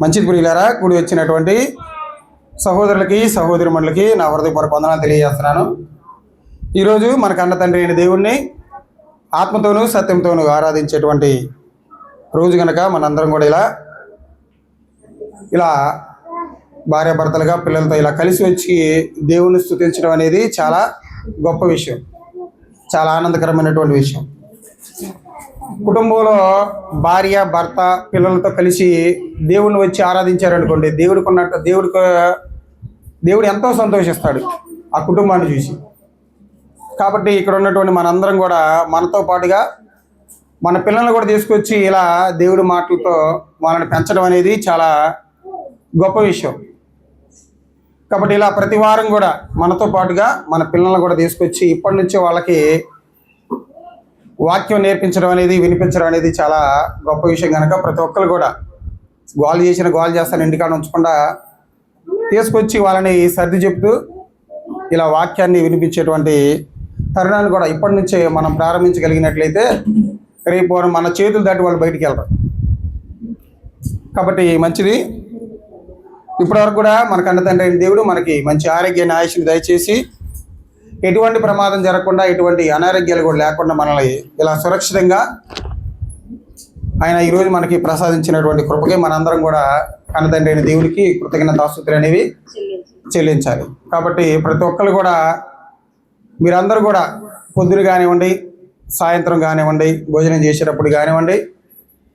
మంచిది ప్రియులారా, కూడి వచ్చినటువంటి సహోదరులకి సహోదరిమణులకి నా హృదయపూర్వక వందనాలు తెలియజేస్తున్నాను. ఈరోజు మన కన్న తండ్రి అయిన దేవుణ్ణి ఆత్మతోనూ సత్యంతోనూ ఆరాధించేటువంటి రోజు కనుక మనందరం కూడా ఇలా భార్యాభర్తలుగా పిల్లలతో ఇలా కలిసి వచ్చి దేవుణ్ణి స్తుతించడం అనేది చాలా గొప్ప విషయం, చాలా ఆనందకరమైనటువంటి విషయం. కుటుంబంలో భార్య భర్త పిల్లలతో కలిసి దేవుణ్ణి వచ్చి ఆరాధించారనుకోండి, దేవుడు ఎంతో సంతోషిస్తాడు ఆ కుటుంబాన్ని చూసి. కాబట్టి ఇక్కడ ఉన్నటువంటి మనందరం కూడా మనతో పాటుగా మన పిల్లల్ని కూడా తీసుకొచ్చి ఇలా దేవుడి మాటలతో వాళ్ళని పెంచడం అనేది చాలా గొప్ప విషయం. కాబట్టి ఇలా ప్రతి వారం కూడా మనతో పాటుగా మన పిల్లల్ని కూడా తీసుకొచ్చి ఇప్పటి నుంచే వాళ్ళకి వాక్యం నేర్పించడం అనేది, వినిపించడం అనేది చాలా గొప్ప విషయం కనుక ప్రతి ఒక్కరు కూడా గోల్ చేస్తాను ఇంటికాడ ఉంచకుండా తీసుకొచ్చి వాళ్ళని సర్ది చెప్తూ ఇలా వాక్యాన్ని వినిపించేటువంటి తరుణాన్ని కూడా ఇప్పటి నుంచే మనం ప్రారంభించగలిగినట్లయితే రేపు మన చేతులు దాటి వాళ్ళు బయటికి వెళ్ళరు. కాబట్టి మంచిది. ఇప్పటివరకు కూడా మన కన్న తండ్రి అయిన దేవుడు మనకి మంచి ఆరోగ్యాన్ని ఆయుష్ని దయచేసి ఎటువంటి ప్రమాదం జరగకుండా, ఎటువంటి అనారోగ్యాలు కూడా లేకుండా మనల్ని ఇలా సురక్షితంగా ఆయన ఈరోజు మనకి ప్రసాదించినటువంటి కృపకి మనందరం కూడా కన్న తండ్రి అయిన దేవుడికి కృతజ్ఞతాస్తుతులు అనేవి చెల్లించాలి. కాబట్టి ప్రతి ఒక్కరు కూడా మీరందరూ కూడా పొద్దున కానివ్వండి, సాయంత్రం కానివ్వండి, భోజనం చేసేటప్పుడు కానివ్వండి,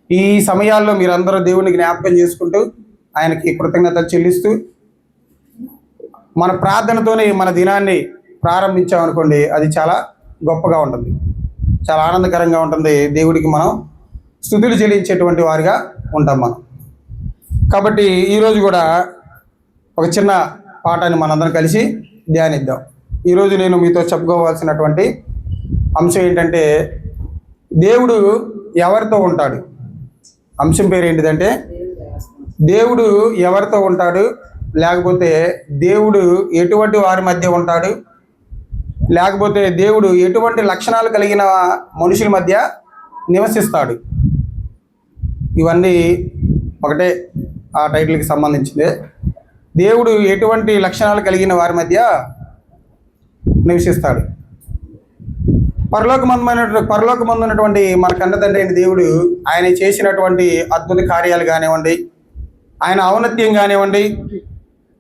ఈ సమయాల్లో మీరందరూ దేవుడిని జ్ఞాపకం చేసుకుంటూ ఆయనకి కృతజ్ఞతలు చెల్లిస్తూ మన ప్రార్థనతోనే మన దినాన్ని ప్రారంభించామనుకోండి, అది చాలా గొప్పగా ఉంటుంది, చాలా ఆనందకరంగా ఉంటుంది. దేవుడికి మనం స్తుతులు చెల్లించేటువంటి వారిగా ఉంటాం మనం. కాబట్టి ఈరోజు కూడా ఒక చిన్న పాఠాన్ని మనందరం కలిసి ధ్యానిద్దాం. ఈరోజు నేను మీతో చెప్పుకోవాల్సినటువంటి అంశం ఏంటంటే, దేవుడు ఎవరితో ఉంటాడు. అంశం పేరు ఏంటిదంటే, దేవుడు ఎవరితో ఉంటాడు, లేకపోతే దేవుడు ఎటువంటి వారి మధ్య ఉంటాడు, లేకపోతే దేవుడు ఎటువంటి లక్షణాలు కలిగిన మనుషుల మధ్య నివసిస్తాడు. ఇవన్నీ ఒకటే ఆ టైటిల్కి సంబంధించింది. దేవుడు ఎటువంటి లక్షణాలు కలిగిన వారి మధ్య నివసిస్తాడు. పరలోకమందున్నటువంటి మన కన్న తండ్రి అయిన దేవుడు ఆయన చేసినటువంటి అద్భుత కార్యాలు కానివ్వండి, ఆయన ఔన్నత్యం కానివ్వండి,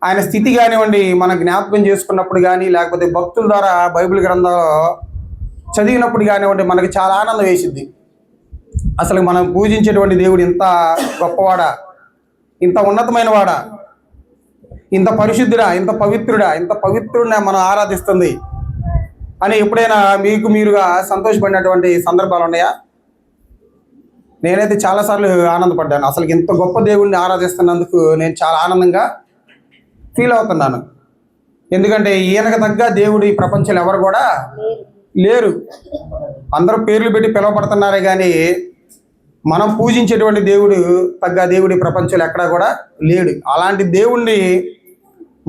ఆయన స్థితి కానివ్వండి, మనం జ్ఞాపకం చేసుకున్నప్పుడు కానీ, లేకపోతే భక్తుల ద్వారా బైబిల్ గ్రంథం చదివినప్పుడు కానివ్వండి, మనకి చాలా ఆనందం వేసిద్ది. అసలు మనం పూజించేటువంటి దేవుడు ఇంత గొప్పవాడా, ఇంత ఉన్నతమైన వాడా, ఇంత పరిశుద్ధుడా, ఇంత పవిత్రుడిని మనం ఆరాధిస్తుంది అని ఎప్పుడైనా మీరుగా సంతోషపడినటువంటి సందర్భాలు ఉన్నాయా? నేనైతే చాలాసార్లు ఆనందపడ్డాను. అసలు ఇంత గొప్ప దేవుడిని ఆరాధిస్తున్నందుకు నేను చాలా ఆనందంగా ఫీల్ అవుతున్నాను. ఎందుకంటే ఈయనకు తగ్గ దేవుడు ఈ ప్రపంచంలో ఎవరు కూడా లేరు. అందరూ పేర్లు పెట్టి పిలువబడుతున్నారే కానీ మనం పూజించేటువంటి దేవుడు తగ్గ దేవుడి ప్రపంచంలో ఎక్కడా కూడా లేడు. అలాంటి దేవుణ్ణి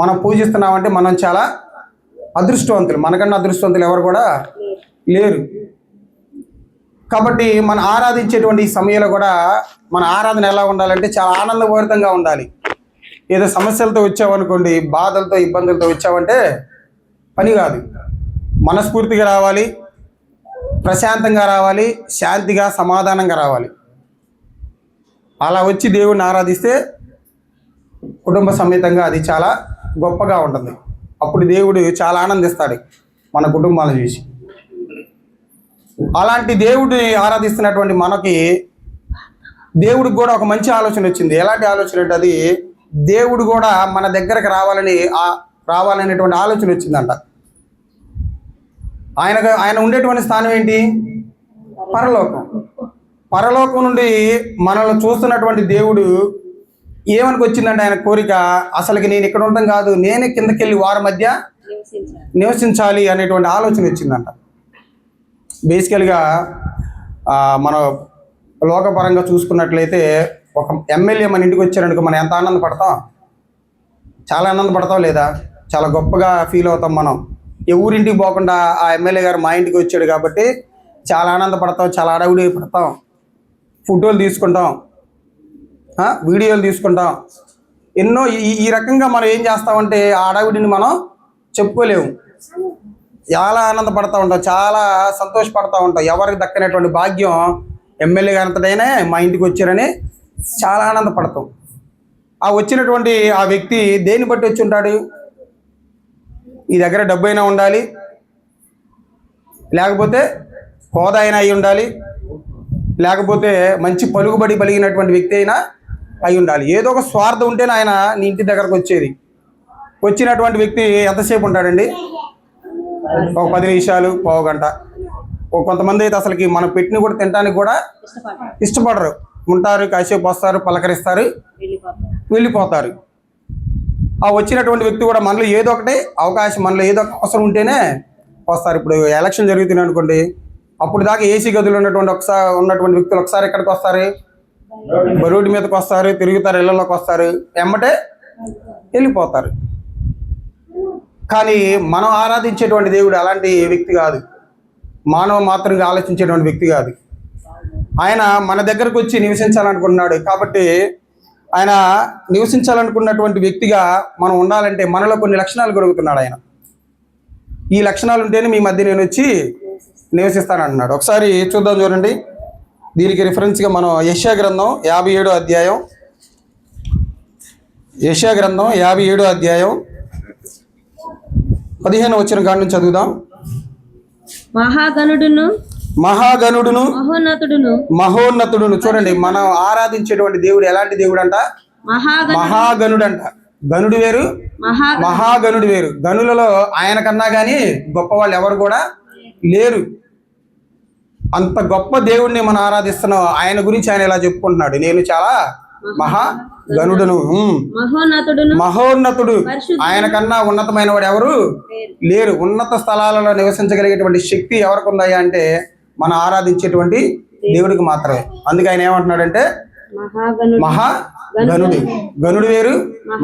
మనం పూజిస్తున్నామంటే మనం చాలా అదృష్టవంతులు. మనకన్నా అదృష్టవంతులు ఎవరు కూడా లేరు. కాబట్టి మనం ఆరాధించేటువంటి ఈ సమయంలో కూడా మన ఆరాధన ఎలా ఉండాలంటే చాలా ఆనందభరితంగా ఉండాలి. ఏదో సమస్యలతో వచ్చావనుకోండి, బాధలతో ఇబ్బందులతో వచ్చావంటే పని కాదు. మనస్ఫూర్తిగా రావాలి, ప్రశాంతంగా రావాలి, శాంతిగా సమాధానంగా రావాలి. అలా వచ్చి దేవుడిని ఆరాధిస్తే కుటుంబ సమేతంగా అది చాలా గొప్పగా ఉంటుంది. అప్పుడు దేవుడు చాలా ఆనందిస్తాడు మన కుటుంబాలను చూసి. అలాంటి దేవుడిని ఆరాధిస్తున్నటువంటి మనకి దేవుడికి కూడా ఒక మంచి ఆలోచన వచ్చింది. ఎలాంటి ఆలోచన అంటే, అది దేవుడు కూడా మన దగ్గరకు రావాలనేటువంటి ఆలోచన వచ్చిందంట. ఆయన ఉండేటువంటి స్థానం ఏంటి? పరలోకం నుండి మనల్ని చూస్తున్నటువంటి దేవుడు ఏమనికి వచ్చిందంటే, ఆయన కోరిక అసలుకి నేను ఇక్కడ ఉండటం కాదు, నేనే కిందకెళ్ళి వారి మధ్య నివసించాలి అనేటువంటి ఆలోచన వచ్చిందంట. బేసికల్గా మనం లోకపరంగా చూసుకున్నట్లయితే ఒక ఎమ్మెల్యే మన ఇంటికి వచ్చారనుకో, మనం ఎంత ఆనందపడతాం, చాలా ఆనందపడతాం లేదా? చాలా గొప్పగా ఫీల్ అవుతాం మనం. ఎవరింటికి పోకుండా ఆ ఎమ్మెల్యే గారు మా ఇంటికి వచ్చాడు కాబట్టి చాలా ఆనందపడతాం, చాలా అడవుడి పడతాం, ఫోటోలు తీసుకుంటాం. వీడియోలు తీసుకుంటాం, ఎన్నో ఈ రకంగా మనం ఏం చేస్తామంటే ఆ అడవిడిని మనం చెప్పుకోలేము. చాలా ఆనందపడతా ఉంటాం, చాలా సంతోషపడతా ఉంటాం. ఎవరికి దక్కనటువంటి భాగ్యం ఎమ్మెల్యే గారంతటైనా మా ఇంటికి వచ్చారని చాలా ఆనందపడతాం. ఆ వచ్చినటువంటి ఆ వ్యక్తి దేన్ని బట్టి వచ్చి ఉంటాడు? ఈ దగ్గర డబ్బు అయినా ఉండాలి, లేకపోతే హోదా అయినా అయి ఉండాలి, లేకపోతే మంచి పలుకుబడి పలిగినటువంటి వ్యక్తి అయినా అయి ఉండాలి. ఏదో ఒక స్వార్థం ఉంటేనే ఆయన నీ ఇంటి దగ్గరకు వచ్చేది. వచ్చినటువంటి వ్యక్తి ఎంతసేపు ఉంటాడండి? ఒక 10 నిమిషాలు, పావు గంట. కొంతమంది అయితే అసలుకి మనం పెట్టిన కూడా తినడానికి కూడా ఇష్టపడరు. ఉంటారు, కాసేపు వస్తారు, పలకరిస్తారు, వెళ్ళిపోతారు. ఆ వచ్చినటువంటి వ్యక్తి కూడా మనలో ఏదో ఒకటి అవకాశం, మనలో ఏదో ఒక అవసరం ఉంటేనే వస్తారు. ఇప్పుడు ఎలక్షన్ జరుగుతున్నాయి అనుకోండి, అప్పుడు దాకా ఏసీ గదులు ఉన్నటువంటి వ్యక్తులు ఒకసారి ఎక్కడికి వస్తారు? రోడ్డు మీదకి వస్తారు, తిరుగుతారు, ఇళ్లలోకి వస్తారు, ఎమ్మటే వెళ్ళిపోతారు. కానీ మనం ఆరాధించేటువంటి దేవుడు అలాంటి వ్యక్తి కాదు, మానవ మాత్రంగా ఆలోచించేటువంటి వ్యక్తి కాదు. ఆయన మన దగ్గరకు వచ్చి నివసించాలనుకుంటున్నాడు. కాబట్టి ఆయన నివసించాలనుకున్నటువంటి వ్యక్తిగా మనం ఉండాలంటే మనలో కొన్ని లక్షణాలు కలుగుతున్నాడు ఆయన. ఈ లక్షణాలు ఉంటేనే మీ మధ్య నేను వచ్చి నివసిస్తానంటున్నాడు. ఒకసారి చూద్దాం, చూడండి. దీనికి రిఫరెన్స్గా మనం యెషయా గ్రంథం 57వ అధ్యాయం, యెషయా గ్రంథం 57వ అధ్యాయం 15వ వచనం కాడ నుంచి చదువుదాం. మహాగణుడును మహోన్నతుడును. చూడండి, మనం ఆరాధించేటువంటి దేవుడు ఎలాంటి దేవుడు అంట? మహాగణుడు అంట. గనుడు వేరు, మహాగణుడు వేరు. గనులలో ఆయన కన్నా కానీ గొప్పవాళ్ళు ఎవరు కూడా లేరు. అంత గొప్ప దేవుడిని మనం ఆరాధిస్తున్నాం. ఆయన గురించి ఆయన ఇలా చెప్పుకుంటున్నాడు, నేను చాలా మహాగణుడును, మహోన్నతుడు. ఆయన కన్నా ఉన్నతమైన వాడు ఎవరు లేరు. ఉన్నత స్థలాలలో నివసించగలిగేటువంటి శక్తి ఎవరికి ఉందయ్యా అంటే మనం ఆరాధించేటువంటి దేవుడికి మాత్రమే. అందుకే ఆయన ఏమంటున్నాడంటే మహాగణుడు. గనుడు వేరు,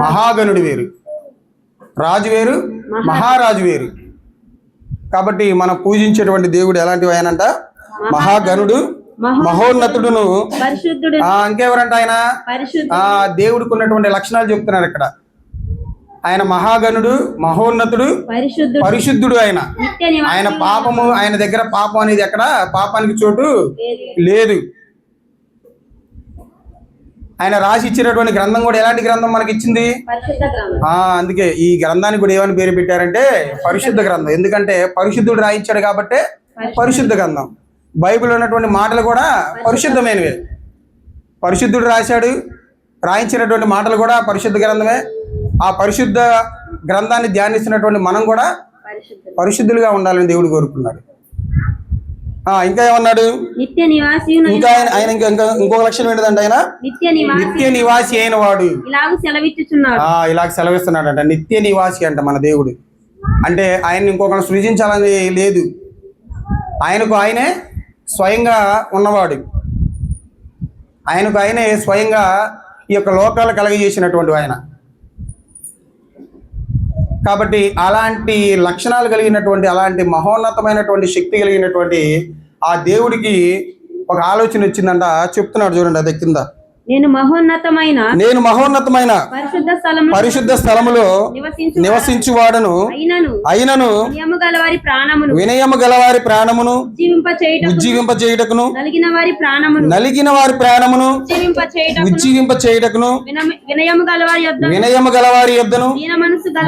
మహాగణుడు వేరు. రాజు వేరు, మహారాజు వేరు. కాబట్టి మనం పూజించేటువంటి దేవుడు ఎలాంటివి ఆయనంట? మహాగణుడు, మహోన్నతుడును. ఇంకెవరంట ఆయన? దేవుడికి ఉన్నటువంటి లక్షణాలు చెప్తున్నారు ఇక్కడ. ఆయన మహాగణుడు, మహోన్నతుడు, పరిశుద్ధుడు. ఆయన పాపము, ఆయన దగ్గర పాపం అనేది ఎక్కడ? పాపానికి చోటు లేదు. ఆయన రాసి ఇచ్చినటువంటి గ్రంథం కూడా ఎలాంటి గ్రంథం మనకి ఇచ్చింది? అందుకే ఈ గ్రంథానికి కూడా ఏమని పేరు పెట్టారంటే పరిశుద్ధ గ్రంథం. ఎందుకంటే పరిశుద్ధుడు రాయించాడు కాబట్టి పరిశుద్ధ గ్రంథం. బైబిల్లో ఉన్నటువంటి మాటలు కూడా పరిశుద్ధమైనవే. పరిశుద్ధుడు రాశాడు, రాయించినటువంటి మాటలు కూడా పరిశుద్ధ గ్రంథమే. ఆ పరిశుద్ధ గ్రంథాన్ని ధ్యానిస్తున్నటువంటి మనం కూడా పరిశుద్ధులుగా ఉండాలని దేవుడు కోరుకున్నాడు. ఇంకా ఏమన్నాడు? ఇంకా ఆయన ఇంకొక లక్షణం ఏంటంటే ఆయన నిత్య నివాసి అయిన వాడు. ఇలాగ సెలవిస్తున్నాడంట. నిత్య నివాసి అంట మన దేవుడు. అంటే ఆయన ఇంకొకరు సృజించాలని లేదు, ఆయనకు ఆయనే స్వయంగా ఉన్నవాడు. ఆయనకు ఆయనే స్వయంగా ఈ యొక్క లోకాలు కలగజేసినటువంటి ఆయన. కాబట్టి అలాంటి లక్షణాలు కలిగినటువంటి, అలాంటి మహోన్నతమైనటువంటి శక్తి కలిగినటువంటి ఆ దేవుడికి ఒక ఆలోచన వచ్చిందంట. చెప్తున్నాడు చూడండి, అది కింద. నేను మహోన్నతమైన పరిశుద్ధ స్థలములో నివసించువాడను అయినను వినయము గలవారి ప్రాణమును ఉజ్జీవింపచేయుటకును నలిగిన వారి ప్రాణమును ఉజ్జీవింపచేయుటకును వినయము గలవారి యొద్దను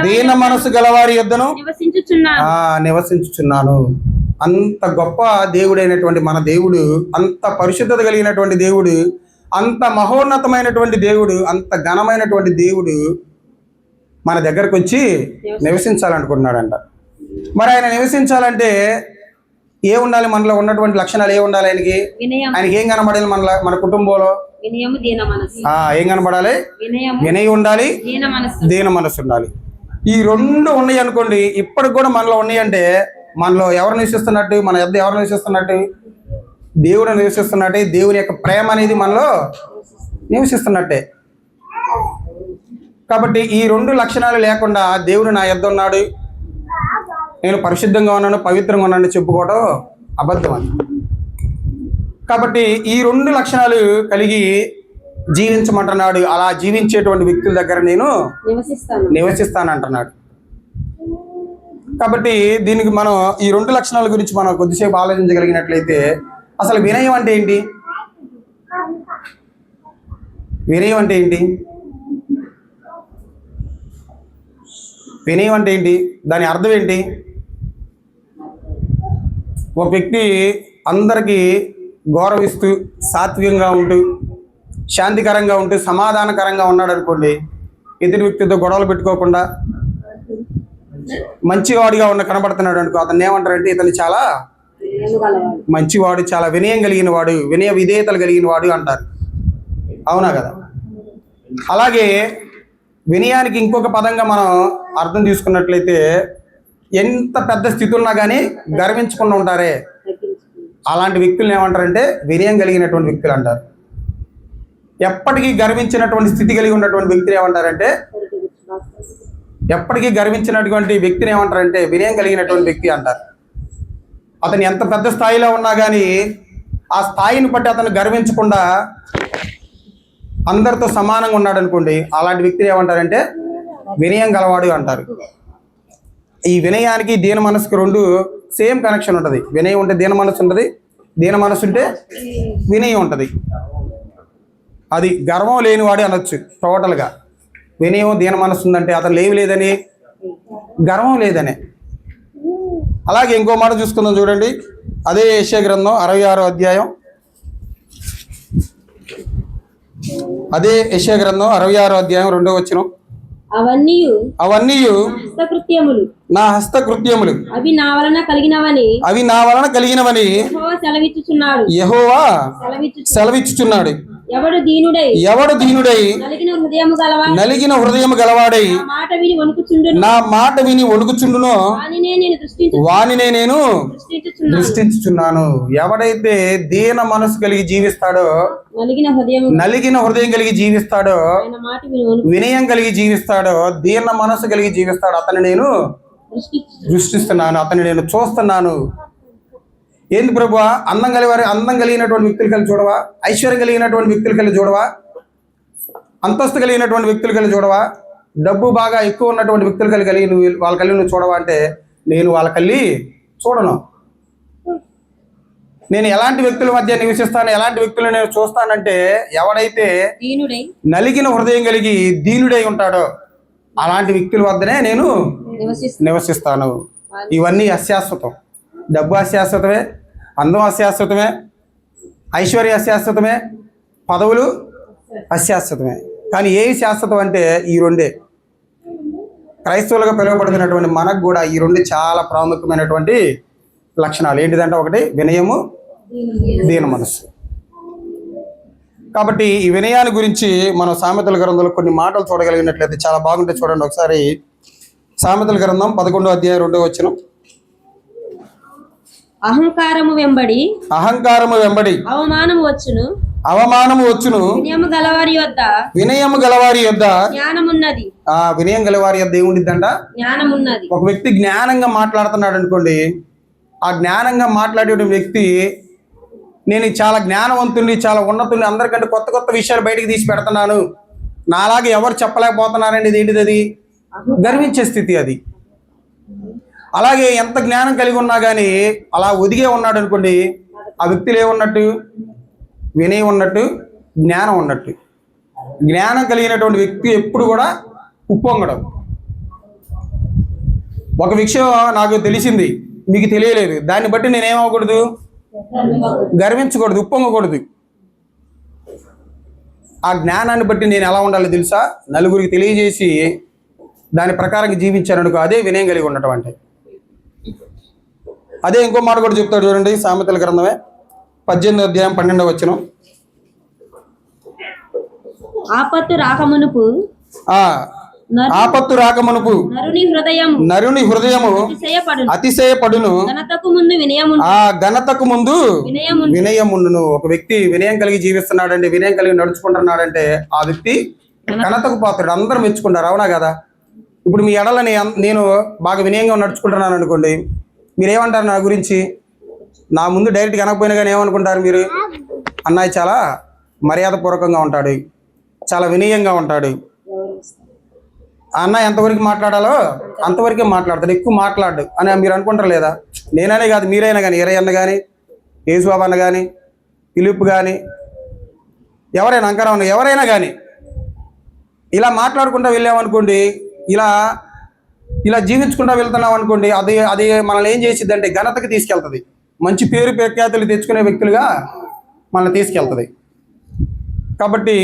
దీన మనసు గలవారి యొద్దను నివసించుచున్నాను. అంత గొప్ప దేవుడైనటువంటి మన దేవుడు, అంత పరిశుద్ధత కలిగినటువంటి దేవుడు, అంత మహోన్నతమైనటువంటి దేవుడు, అంత ఘనమైనటువంటి దేవుడు మన దగ్గరకు వచ్చి నివసించాలనుకుంటున్నాడంట. మరి ఆయన నివసించాలంటే ఏ ఉండాలి? మనలో ఉన్నటువంటి లక్షణాలు ఏ ఉండాలి? ఆయనకి ఏం కనబడాలి? మన కుటుంబంలో ఏం కనబడాలి? వినయం ఉండాలి, దీన మనసు ఉండాలి. ఈ రెండు ఉన్నాయి అనుకోండి. ఇప్పటికి కూడా మనలో ఉన్నాయంటే మనలో ఎవరు నివసిస్తున్నట్టు? మన యొద్ద ఎవరు నివసిస్తున్నట్టు? దేవుడు నివసిస్తున్నట్టే. దేవుని యొక్క ప్రేమ అనేది మనలో నివసిస్తున్నట్టే. కాబట్టి ఈ రెండు లక్షణాలు లేకుండా దేవుడు నా యొద్ద ఉన్నాడు, నేను పరిశుద్ధంగా ఉన్నాను, పవిత్రంగా ఉన్నాను చెప్పుకోవడం అబద్ధం అని. కాబట్టి ఈ రెండు లక్షణాలు కలిగి జీవించమంటున్నాడు. అలా జీవించేటువంటి వ్యక్తుల దగ్గర నేను నివసిస్తానంటున్నాడు. కాబట్టి దీనికి మనం ఈ 2 లక్షణాల గురించి మనం కొద్దిసేపు ఆలోచించగలిగినట్లయితే అసలు వినయం అంటే ఏంటి? వినయం అంటే ఏంటి? వినయం అంటే ఏంటి? దాని అర్థం ఏంటి? ఒక వ్యక్తి అందరికీ గౌరవిస్తూ సాత్వికంగా ఉంటూ శాంతికరంగా ఉంటూ సమాధానకరంగా ఉన్నాడు అనుకోండి, ఎదుటి వ్యక్తితో గొడవలు పెట్టుకోకుండా మంచివాడిగా కనబడుతున్నాడు అనుకో, అతన్ని ఏమంటారంటే ఇతను చాలా మంచివాడు, చాలా వినయం కలిగిన వాడు, వినయ విధేయతలు కలిగిన వాడు అంటారు. అవునా కదా? అలాగే వినయానికి ఇంకొక పదంగా మనం అర్థం తీసుకున్నట్లయితే ఎంత పెద్ద స్థితి ఉన్నా కానీ గర్వించకుండా ఉంటారే, అలాంటి వ్యక్తులను ఏమంటారంటే వినయం కలిగినటువంటి వ్యక్తులు అంటారు. ఎప్పటికీ గర్వించినటువంటి స్థితి కలిగి ఉన్నటువంటి వ్యక్తిని ఏమంటారంటే, ఎప్పటికీ గర్వించినటువంటి వ్యక్తిని ఏమంటారంటే వినయం కలిగినటువంటి వ్యక్తి అంటారు. అతను ఎంత పెద్ద స్థాయిలో ఉన్నా కానీ ఆ స్థాయిని బట్టి అతను గర్వించకుండా అందరితో సమానంగా ఉన్నాడు అనుకోండి, అలాంటి వ్యక్తిని ఏమంటారంటే వినయం గలవాడు అంటారు. ఈ వినయానికి దీన మనసుకు 2 సేమ్ కనెక్షన్ ఉంటుంది. వినయం ఉంటే దీన మనసు ఉంటుంది, దీన మనసు ఉంటే వినయం ఉంటుంది. అది గర్వం లేనివాడు అనొచ్చు టోటల్గా. వినయం దీన మనసు ఉందంటే అతను లేదని గర్వం లేదనే. అలాగే ఇంకో మాట చూసుకుందాం చూడండి. అదే యెషయా గ్రంథం 66వ అధ్యాయం, అదే యెషయా గ్రంథం 66వ అధ్యాయం 2వ వచనం. అవన్నీ నా హస్తకృత్యములు అవి నా వలన కలిగినవని యెహోవా సెలవిచ్చుచున్నాడు. ఎవడు దీనుడై నలిగిన హృదయము గలవాడై నా మాట విని వణుకుచుండునో వానినే నేను దృష్టించుచున్నాను. ఎవడైతే దీన మనసు కలిగి జీవిస్తాడో, నలిగిన హృదయం కలిగి జీవిస్తాడో, వినయం కలిగి జీవిస్తాడో, దీన మనసు కలిగి జీవిస్తాడో అతన్ని నేను దృష్టిస్తున్నాను, అతన్ని నేను చూస్తున్నాను. ఏంది ప్రభువా? అందం కలిగినటువంటి వ్యక్తులు కలిసి చూడవా? ఐశ్వర్యం కలిగినటువంటి వ్యక్తులు కలిసి చూడవా? అంతస్తు కలిగినటువంటి వ్యక్తులు కలిసి చూడవా? డబ్బు బాగా ఎక్కువ ఉన్నటువంటి వ్యక్తులు కలిగి వాళ్ళ కలిగి నువ్వు చూడవా అంటే నేను వాళ్ళ కలిగి చూడను. నేను ఎలాంటి వ్యక్తుల మధ్య నివసిస్తాను, ఎలాంటి వ్యక్తులు నేను చూస్తానంటే ఎవడైతే నలిగిన హృదయం కలిగి దీనుడై ఉంటాడో అలాంటి వ్యక్తుల వద్దనే నేను నివసిస్తాను. ఇవన్నీ అశాశ్వతం. డబ్బు అశాశ్వతమే, అందం అశాశ్వతమే, ఐశ్వర్య అశాశ్వతమే, పదవులు అశాశ్వతమే. కానీ ఏవి శాశ్వతం అంటే ఈ 2. క్రైస్తవులుగా పిలువబడుతున్నటువంటి మనకు కూడా ఈ 2 చాలా ప్రాముఖ్యమైనటువంటి లక్షణాలు. ఏంటిదంటే ఒకటి వినయము, దీన మనసు. కాబట్టి ఈ వినయాన్ని గురించి మనం సామెతల గ్రంథంలో కొన్ని మాటలు చూడగలిగినట్లయితే చాలా బాగుంటుంది. చూడండి ఒకసారి సామెతల గ్రంథం 11వ అధ్యాయం 2వ వచనం. అహంకారము వెంబడి అవమానము వచ్చును, వినయము గలవారి యొద్ద జ్ఞానమున్నది. వినయం గలవారి యొద్ద ఏముండిద్దంట? జ్ఞానమున్నది. ఒక వ్యక్తి జ్ఞానంగా మాట్లాడుతున్నాడు అనుకోండి, ఆ జ్ఞానంగా మాట్లాడే వ్యక్తి నేను చాలా జ్ఞానవంతుని, చాలా ఉన్నతుని, అందరికంటే కొత్త కొత్త విషయాలు బయటకు తీసి పెడుతున్నాను, నాలాగే ఎవరు చెప్పలేకపోతున్నారండి. ఇది ఏంటిది? అది గర్వించే స్థితి అది. అలాగే ఎంత జ్ఞానం కలిగి ఉన్నా కానీ అలా ఒదిగే ఉన్నాడు అనుకోండి, ఆ వ్యక్తిలో ఏమున్నట్టు? వినయం ఉన్నట్టు, జ్ఞానం ఉన్నట్టు. జ్ఞానం కలిగినటువంటి వ్యక్తి ఎప్పుడు కూడా ఉప్పొంగడం. ఒక విషయం నాకు తెలిసింది, మీకు తెలియలేదు, దాన్ని బట్టి నేనేమవ్వకూడదు? గర్వించకూడదు, ఉప్పొంగకూడదు. ఆ జ్ఞానాన్ని బట్టి నేను ఎలా ఉండాలో తెలుసా? నలుగురికి తెలియజేసి దాని ప్రకారంగా జీవించాను. అదే వినయం కలిగి ఉండటం అంటే. అదే ఇంకో మాట కూడా చెప్తాడు చూడండి, సామెతల గ్రంథమే 18వ అధ్యాయం 12వ వచనం. ఆపత్తు రాకమునుపు నరుని హృదయము అతిశయపడును, ఘనతకు ముందు వినయముండును. ఒక వ్యక్తి వినయం కలిగి జీవిస్తున్నాడంటే, వినయం కలిగి నడుచుకుంటున్నాడంటే ఆ వ్యక్తి ఘనతకు పాత్రుడు. అందరూ మెచ్చుకుంటారు. అవునా కదా? ఇప్పుడు మీ ఎడలని నేను బాగా వినయంగా నడుచుకుంటున్నాను అనుకోండి, మీరేమంటారు నా గురించి? నా ముందు డైరెక్ట్గా అనకపోయినా కానీ ఏమనుకుంటారు మీరు? అన్నయ్య చాలా మర్యాదపూర్వకంగా ఉంటాడు, చాలా వినయంగా ఉంటాడు. అన్న ఎంతవరకు మాట్లాడాలో అంతవరకే మాట్లాడతాడు, ఎక్కువ మాట్లాడు అని మీరు అనుకుంటారు లేదా? నేననే కాదు, మీరైనా కానీ, ఈరయ్య అన్న కానీ, యేసుబాబు అన్న కానీ, ఫిలిప్ కానీ, ఎవరైనా అంకరావు అన్న, ఎవరైనా కానీ ఇలా మాట్లాడుకుంటూ వెళ్ళామనుకోండి, ఇలా ఇలా జీవించుకుంటూ వెళ్తున్నాం అనుకోండి, అది అది మనల్ని ఏం చేసిద్ది అంటే ఘనతకి తీసుకెళ్తుంది. మంచి పేరు ప్రఖ్యాతులు తెచ్చుకునే వ్యక్తులుగా మనల్ని తీసుకెళ్తుంది. కాబట్టి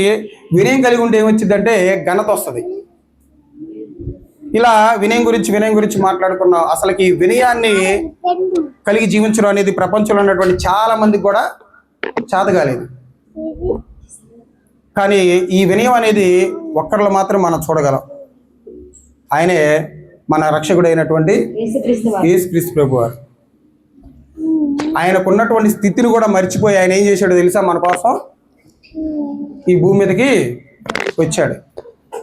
వినయం కలిగి ఉంటే ఏమొచ్చిందంటే ఘనత వస్తుంది. ఇలా వినయం గురించి మాట్లాడుకున్నాం. అసలుకి వినయాన్ని కలిగి జీవించడం అనేది ప్రపంచంలో ఉన్నటువంటి చాలా మందికి కూడా చేత కాలేదు. కానీ ఈ వినయం అనేది ఒక్కరిలో మాత్రం మనం చూడగలం. ఆయనే మన రక్షకుడైనటువంటి యేసుక్రీస్తు ప్రభువారు. ఆయనకున్నటువంటి స్థితిని కూడా మర్చిపోయి ఆయన ఏం చేశాడో తెలుసా? మన కోసం ఈ భూమి మీదకి వచ్చాడు.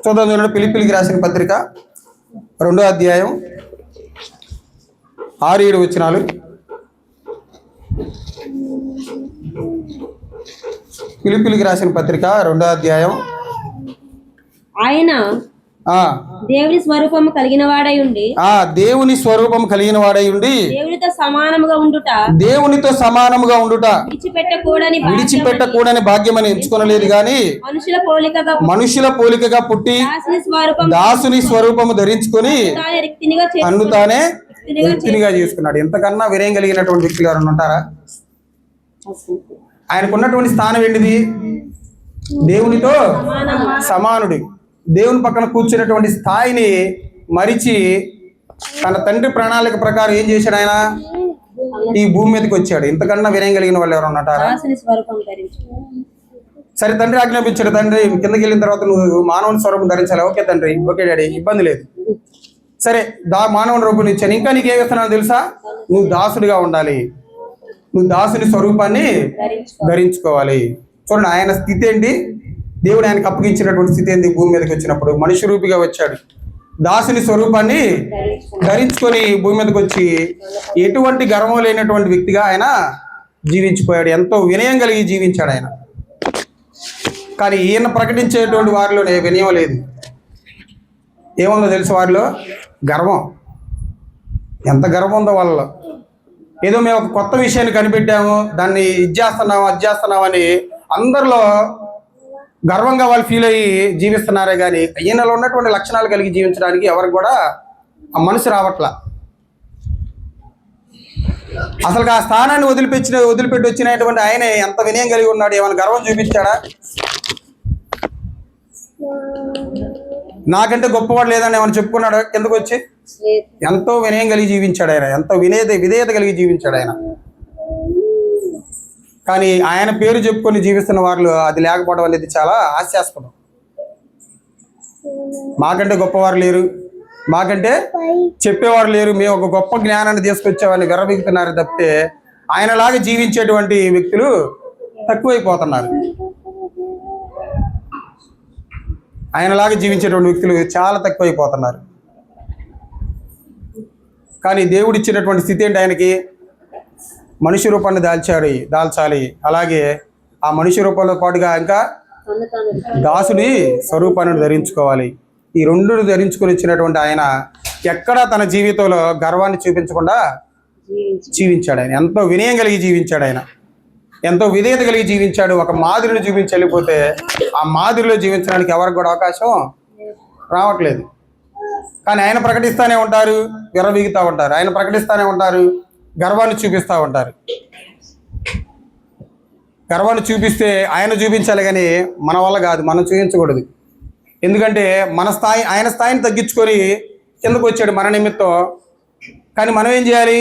చూద్దాం, ఫిలిప్పీయులకు రాసిన పత్రిక 2వ అధ్యాయం 6-7 వచనాలు. ఫిలిప్పీయులకు రాసిన పత్రిక 2వ అధ్యాయం. ఆయన దేవుని స్వరూపము కలిగిన వాడై ఉండి, దేవుని స్వరూపం కలిగిన వాడై ఉండి దేవునితో సమానముగా ఉండుట విడిచిపెట్టకూడని భాగ్యమని ఎంచుకొనలేదు గాని మనుషుల పోలికగా పుట్టి దాసుని స్వరూపము ధరించుకొని తన్ను తానే రిక్తినిగా చేసుకున్నాడు. ఎంతకన్నా వినయం కలిగినటువంటి వ్యక్తులు ఎవరైనా ఉంటారా? ఆయనకున్నటువంటి స్థానం ఏంటిది? దేవునితో సమానుడు. దేవుని పక్కన కూర్చున్నటువంటి స్థాయిని మరిచి తన తండ్రి ప్రణాళిక ప్రకారం ఏం చేశాడు? ఆయన ఈ భూమి మీదకి వచ్చాడు. ఇంతకన్నా వినయం కలిగిన వాళ్ళు ఎవరు ఉంటారా? సరే, తండ్రి ఆజ్ఞాపించాడు. తండ్రి కిందకి వెళ్ళిన తర్వాత నువ్వు మానవుని స్వరూపం ధరించాలి. ఓకే తండ్రి, ఓకే డాడీ, ఇబ్బంది లేదు. సరే, మానవుని రూపం ఇచ్చాను. ఇంకా నీకేం ఇస్తున్నావు తెలుసా? నువ్వు దాసుడిగా ఉండాలి, నువ్వు దాసుని స్వరూపాన్ని ధరించుకోవాలి. చూడండి, ఆయన స్థితి ఏంటి? దేవుడు ఆయనకు అప్పగించినటువంటి స్థితి ఏంటి? భూమి మీదకి వచ్చినప్పుడు మనిషి రూపిగా వచ్చాడు, దాసుని స్వరూపాన్ని ధరించుకొని భూమి మీదకి వచ్చి ఎటువంటి గర్వం లేనటువంటి వ్యక్తిగా ఆయన జీవించిపోయాడు. ఎంతో వినయం కలిగి జీవించాడు ఆయన. కానీ ఈయన ప్రకటించేటువంటి వారిలోనే వినయం లేదు. ఏముందో తెలుసు వారిలో? గర్వం. ఎంత గర్వం ఉందో వాళ్ళలో. ఏదో మేము ఒక కొత్త విషయాన్ని కనిపెట్టాము, దాన్ని ఇది చేస్తున్నాము, అది చేస్తున్నామని అందరిలో గర్వంగా వాళ్ళు ఫీల్ అయ్యి జీవిస్తున్నారే కానీ ఈయనలో ఉన్నటువంటి లక్షణాలు కలిగి జీవించడానికి ఎవరికి కూడా ఆ మనసు రావట్లా. అసలు ఆ స్థానాన్ని వదిలిపెట్టి వచ్చినటువంటి ఆయన ఎంత వినయం కలిగి ఉన్నాడు? ఏమైనా గర్వం చూపించాడా? నాకంటే గొప్పవాడు లేదని ఏమైనా చెప్పుకున్నాడు కిందకు వచ్చి? ఎంతో వినయం కలిగి జీవించాడు ఆయన, ఎంతో విధేయత కలిగి జీవించాడు ఆయన. కానీ ఆయన పేరు చెప్పుకొని జీవిస్తున్న వాళ్ళు అది లేకపోవడం అనేది చాలా హాస్యాస్పదం. మాకంటే గొప్పవారు లేరు, మాకంటే చెప్పేవారు లేరు, మేము ఒక గొప్ప జ్ఞానాన్ని తీసుకొచ్చామని విర్రబిగుతున్నారు తప్పితే ఆయనలాగా జీవించేటువంటి వ్యక్తులు తక్కువైపోతున్నారు. ఆయనలాగా జీవించేటువంటి వ్యక్తులు చాలా తక్కువైపోతున్నారు. కానీ దేవుడు ఇచ్చినటువంటి స్థితి ఏంటి? ఆయనకి మనిషి రూపాన్ని దాల్చాలి. అలాగే ఆ మనిషి రూపంలో పాటుగా ఇంకా దాసుని స్వరూపాన్ని ధరించుకోవాలి. ఈ రెండు ధరించుకొని వచ్చినటువంటి ఆయన ఎక్కడా తన జీవితంలో గర్వాన్ని చూపించకుండా జీవించాడు. ఆయన ఎంతో వినయం కలిగి జీవించాడు. ఆయన ఎంతో విధేయత కలిగి జీవించాడు. ఒక మాదిరిని చూపించి వెళ్ళిపోతే ఆ మాదిరిలో జీవించడానికి ఎవరికి కూడా అవకాశం రావట్లేదు. కానీ ఆయన ప్రకటిస్తూనే ఉంటారు, విర్రవీగుతూ ఉంటారు. ఆయన ప్రకటిస్తూనే ఉంటారు, గర్వాన్ని చూపిస్తూ ఉంటారు. గర్వాన్ని చూపిస్తే ఆయన చూపించాలి కానీ మన వల్ల కాదు, మనం చూపించకూడదు. ఎందుకంటే ఆయన స్థాయిని తగ్గించుకొని కిందకు వచ్చాడు మన నిమిత్తం. కానీ మనం ఏం చేయాలి?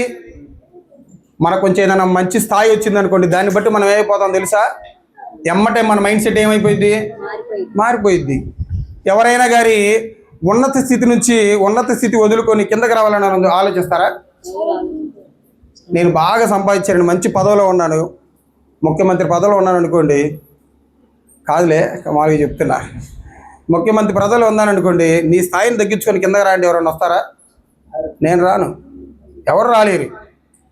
మనకు కొంచెం ఏదైనా మంచి స్థాయి వచ్చిందనుకోండి, దాన్ని బట్టి మనం ఏమైపోతాం తెలుసా? ఎమ్మటే మన మైండ్ సెట్ ఏమైపోయింది? మారిపోయింది. ఎవరైనా కానీ ఉన్నత స్థితి వదులుకొని కిందకి రావాలని ఆలోచిస్తారా? నేను బాగా సంపాదించాను, మంచి పదవిలో ఉన్నాను, ముఖ్యమంత్రి పదవిలో ఉన్నాను అనుకోండి, కాదులే మామూలుగా చెప్తున్నా, ముఖ్యమంత్రి పదవిలో ఉన్నాను అనుకోండి, నీ స్థాయిని తగ్గించుకొని కిందకి రాండి ఎవరైనా వస్తారా? నేను రాను, ఎవరు రాలేరు.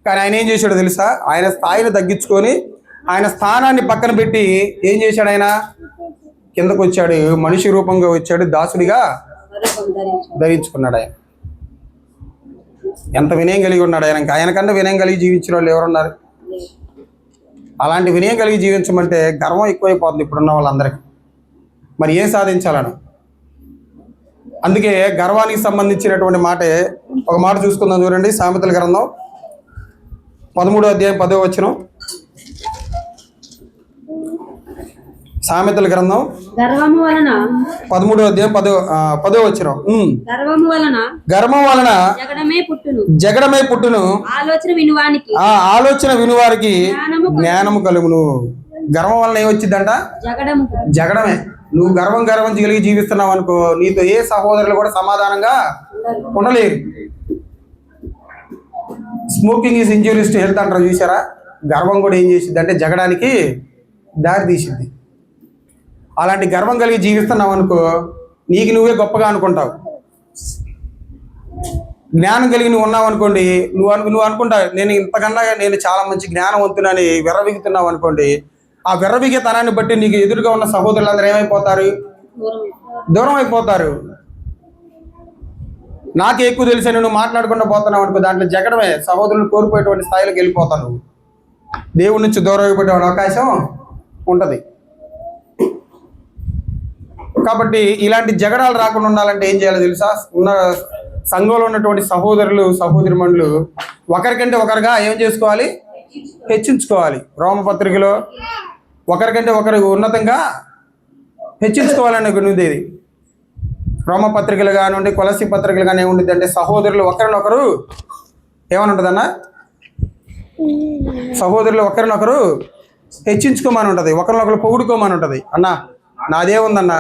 కానీ ఆయన ఏం చేశాడో తెలుసా? ఆయన స్థాయిని తగ్గించుకొని ఆయన స్థానాన్ని పక్కన పెట్టి ఏం చేశాడు? ఆయన కిందకు వచ్చాడు, మనిషి రూపంగా వచ్చాడు, దాసుడిగా స్వరూపం ధరించాడు. ధరించుకున్నాడు ఆయన. ఎంత వినయం కలిగి ఉన్నాడు ఆయన. ఇంకా ఆయనకన్నా వినయం కలిగి జీవించిన వాళ్ళు ఎవరున్నారు? అలాంటి వినయం కలిగి జీవించమంటే గర్వం ఎక్కువైపోతుంది ఇప్పుడున్న వాళ్ళందరికీ. మరి ఏం సాధించాలను? అందుకే గర్వానికి సంబంధించినటువంటి మాటే ఒక మాట చూసుకుందాం. చూడండి, సామెతల గ్రంథం 13వ అధ్యాయం 10వ వచనం. సామెతల గ్రంథం గర్వము వలన 13వ అధ్యాయం 10వ వచనం. గర్వము వలన గర్వం వలన జగడమే పుట్టును, ఆలోచన వినువానికి ఆ ఆలోచన వినువారికి జ్ఞానము కలుగును. గర్వం వలన ఏమొచ్చిందంట? జగడము. జగడమే. నువ్వు గర్వం కలిగి జీవిస్తున్నావు అనుకో, నీతో ఏ సహోదరులు కూడా సమాధానంగా ఉండలేరు. Smoking is injurious to health అంటారు చూసారా? గర్వం కూడా ఏం చేసింది అంటే జగడానికి దారి తీసింది. అలాంటి గర్వం కలిగి జీవిస్తున్నావు అనుకో, నీకు నువ్వే గొప్పగా అనుకుంటావు. జ్ఞానం కలిగి నువ్వు ఉన్నావు అనుకోండి, నువ్వు అనుకుంటావు నేను చాలా మంచి జ్ఞానవంతునని విర్రవిగుతున్నావు అనుకోండి. ఆ విర్రవిగేతనాన్ని బట్టి నీకు ఎదురుగా ఉన్న సహోదరులందరూ ఏమైపోతారు? దూరం అయిపోతారు. నాకే ఎక్కువ తెలిసాను నువ్వు మాట్లాడకుండా పోతున్నావు అనుకో, దాంట్లో జగడమే. సహోదరులు కోల్పోయేటువంటి స్థాయిలోకి వెళ్ళిపోతావు. నువ్వు దేవుడి నుంచి దూరం అయిపోయే అవకాశం ఉంటుంది. కాబట్టి ఇలాంటి జగడాలు రాకుండా ఉండాలంటే ఏం చేయాలో తెలుసా? ఉన్న సంఘంలో ఉన్నటువంటి సహోదరులు సహోదరిమణులు ఒకరికంటే ఒకరుగా ఏం చేసుకోవాలి? హెచ్చించుకోవాలి. రోమపత్రికలో ఒకరికంటే ఒకరు ఉన్నతంగా హెచ్చించుకోవాలని ఉండేది. రోమపత్రికలు కానివ్వండి, కొలసి పత్రికలు కానీ ఏముంటుంది అంటే సహోదరులు ఒకరినొకరు ఏమని ఉంటుందన్నా? సహోదరులు ఒకరినొకరు హెచ్చించుకోమని ఉంటుంది, ఒకరినొకరు పొగుడుకోమని ఉంటుంది. అన్నా నాదే ఉందన్నా,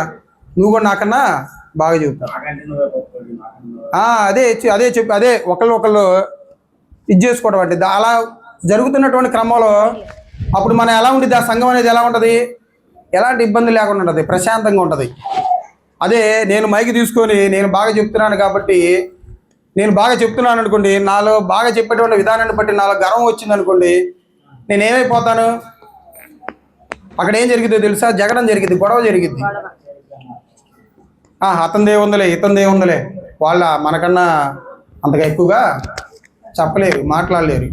నువ్వు కూడా నాకన్నా బాగా చెబుతావు. అదే ఒకళ్ళు ఇది చేసుకోవడం అంటే అలా జరుగుతున్నటువంటి క్రమంలో అప్పుడు మనం ఎలా ఉంటుంది? ఆ సంఘం అనేది ఎలా ఉంటుంది? ఎలాంటి ఇబ్బంది లేకుండా ఉంటుంది, ప్రశాంతంగా ఉంటుంది. అదే నేను మైకి తీసుకొని నేను బాగా చెప్తున్నాను కాబట్టి నేను బాగా చెప్తున్నాను అనుకోండి, నాలో బాగా చెప్పేటువంటి విధానాన్ని బట్టి నాలో గర్వం వచ్చింది అనుకోండి, నేను ఏమైపోతాను? అక్కడ ఏం జరిగిద్దో తెలుసా? జగడం జరిగింది, గొడవ జరిగింది. అతనిదే ఉందలే, ఇతనిదే ఉందలే, వాళ్ళ మనకన్నా అంతగా ఎక్కువగా చెప్పలేరు, మాట్లాడలేరు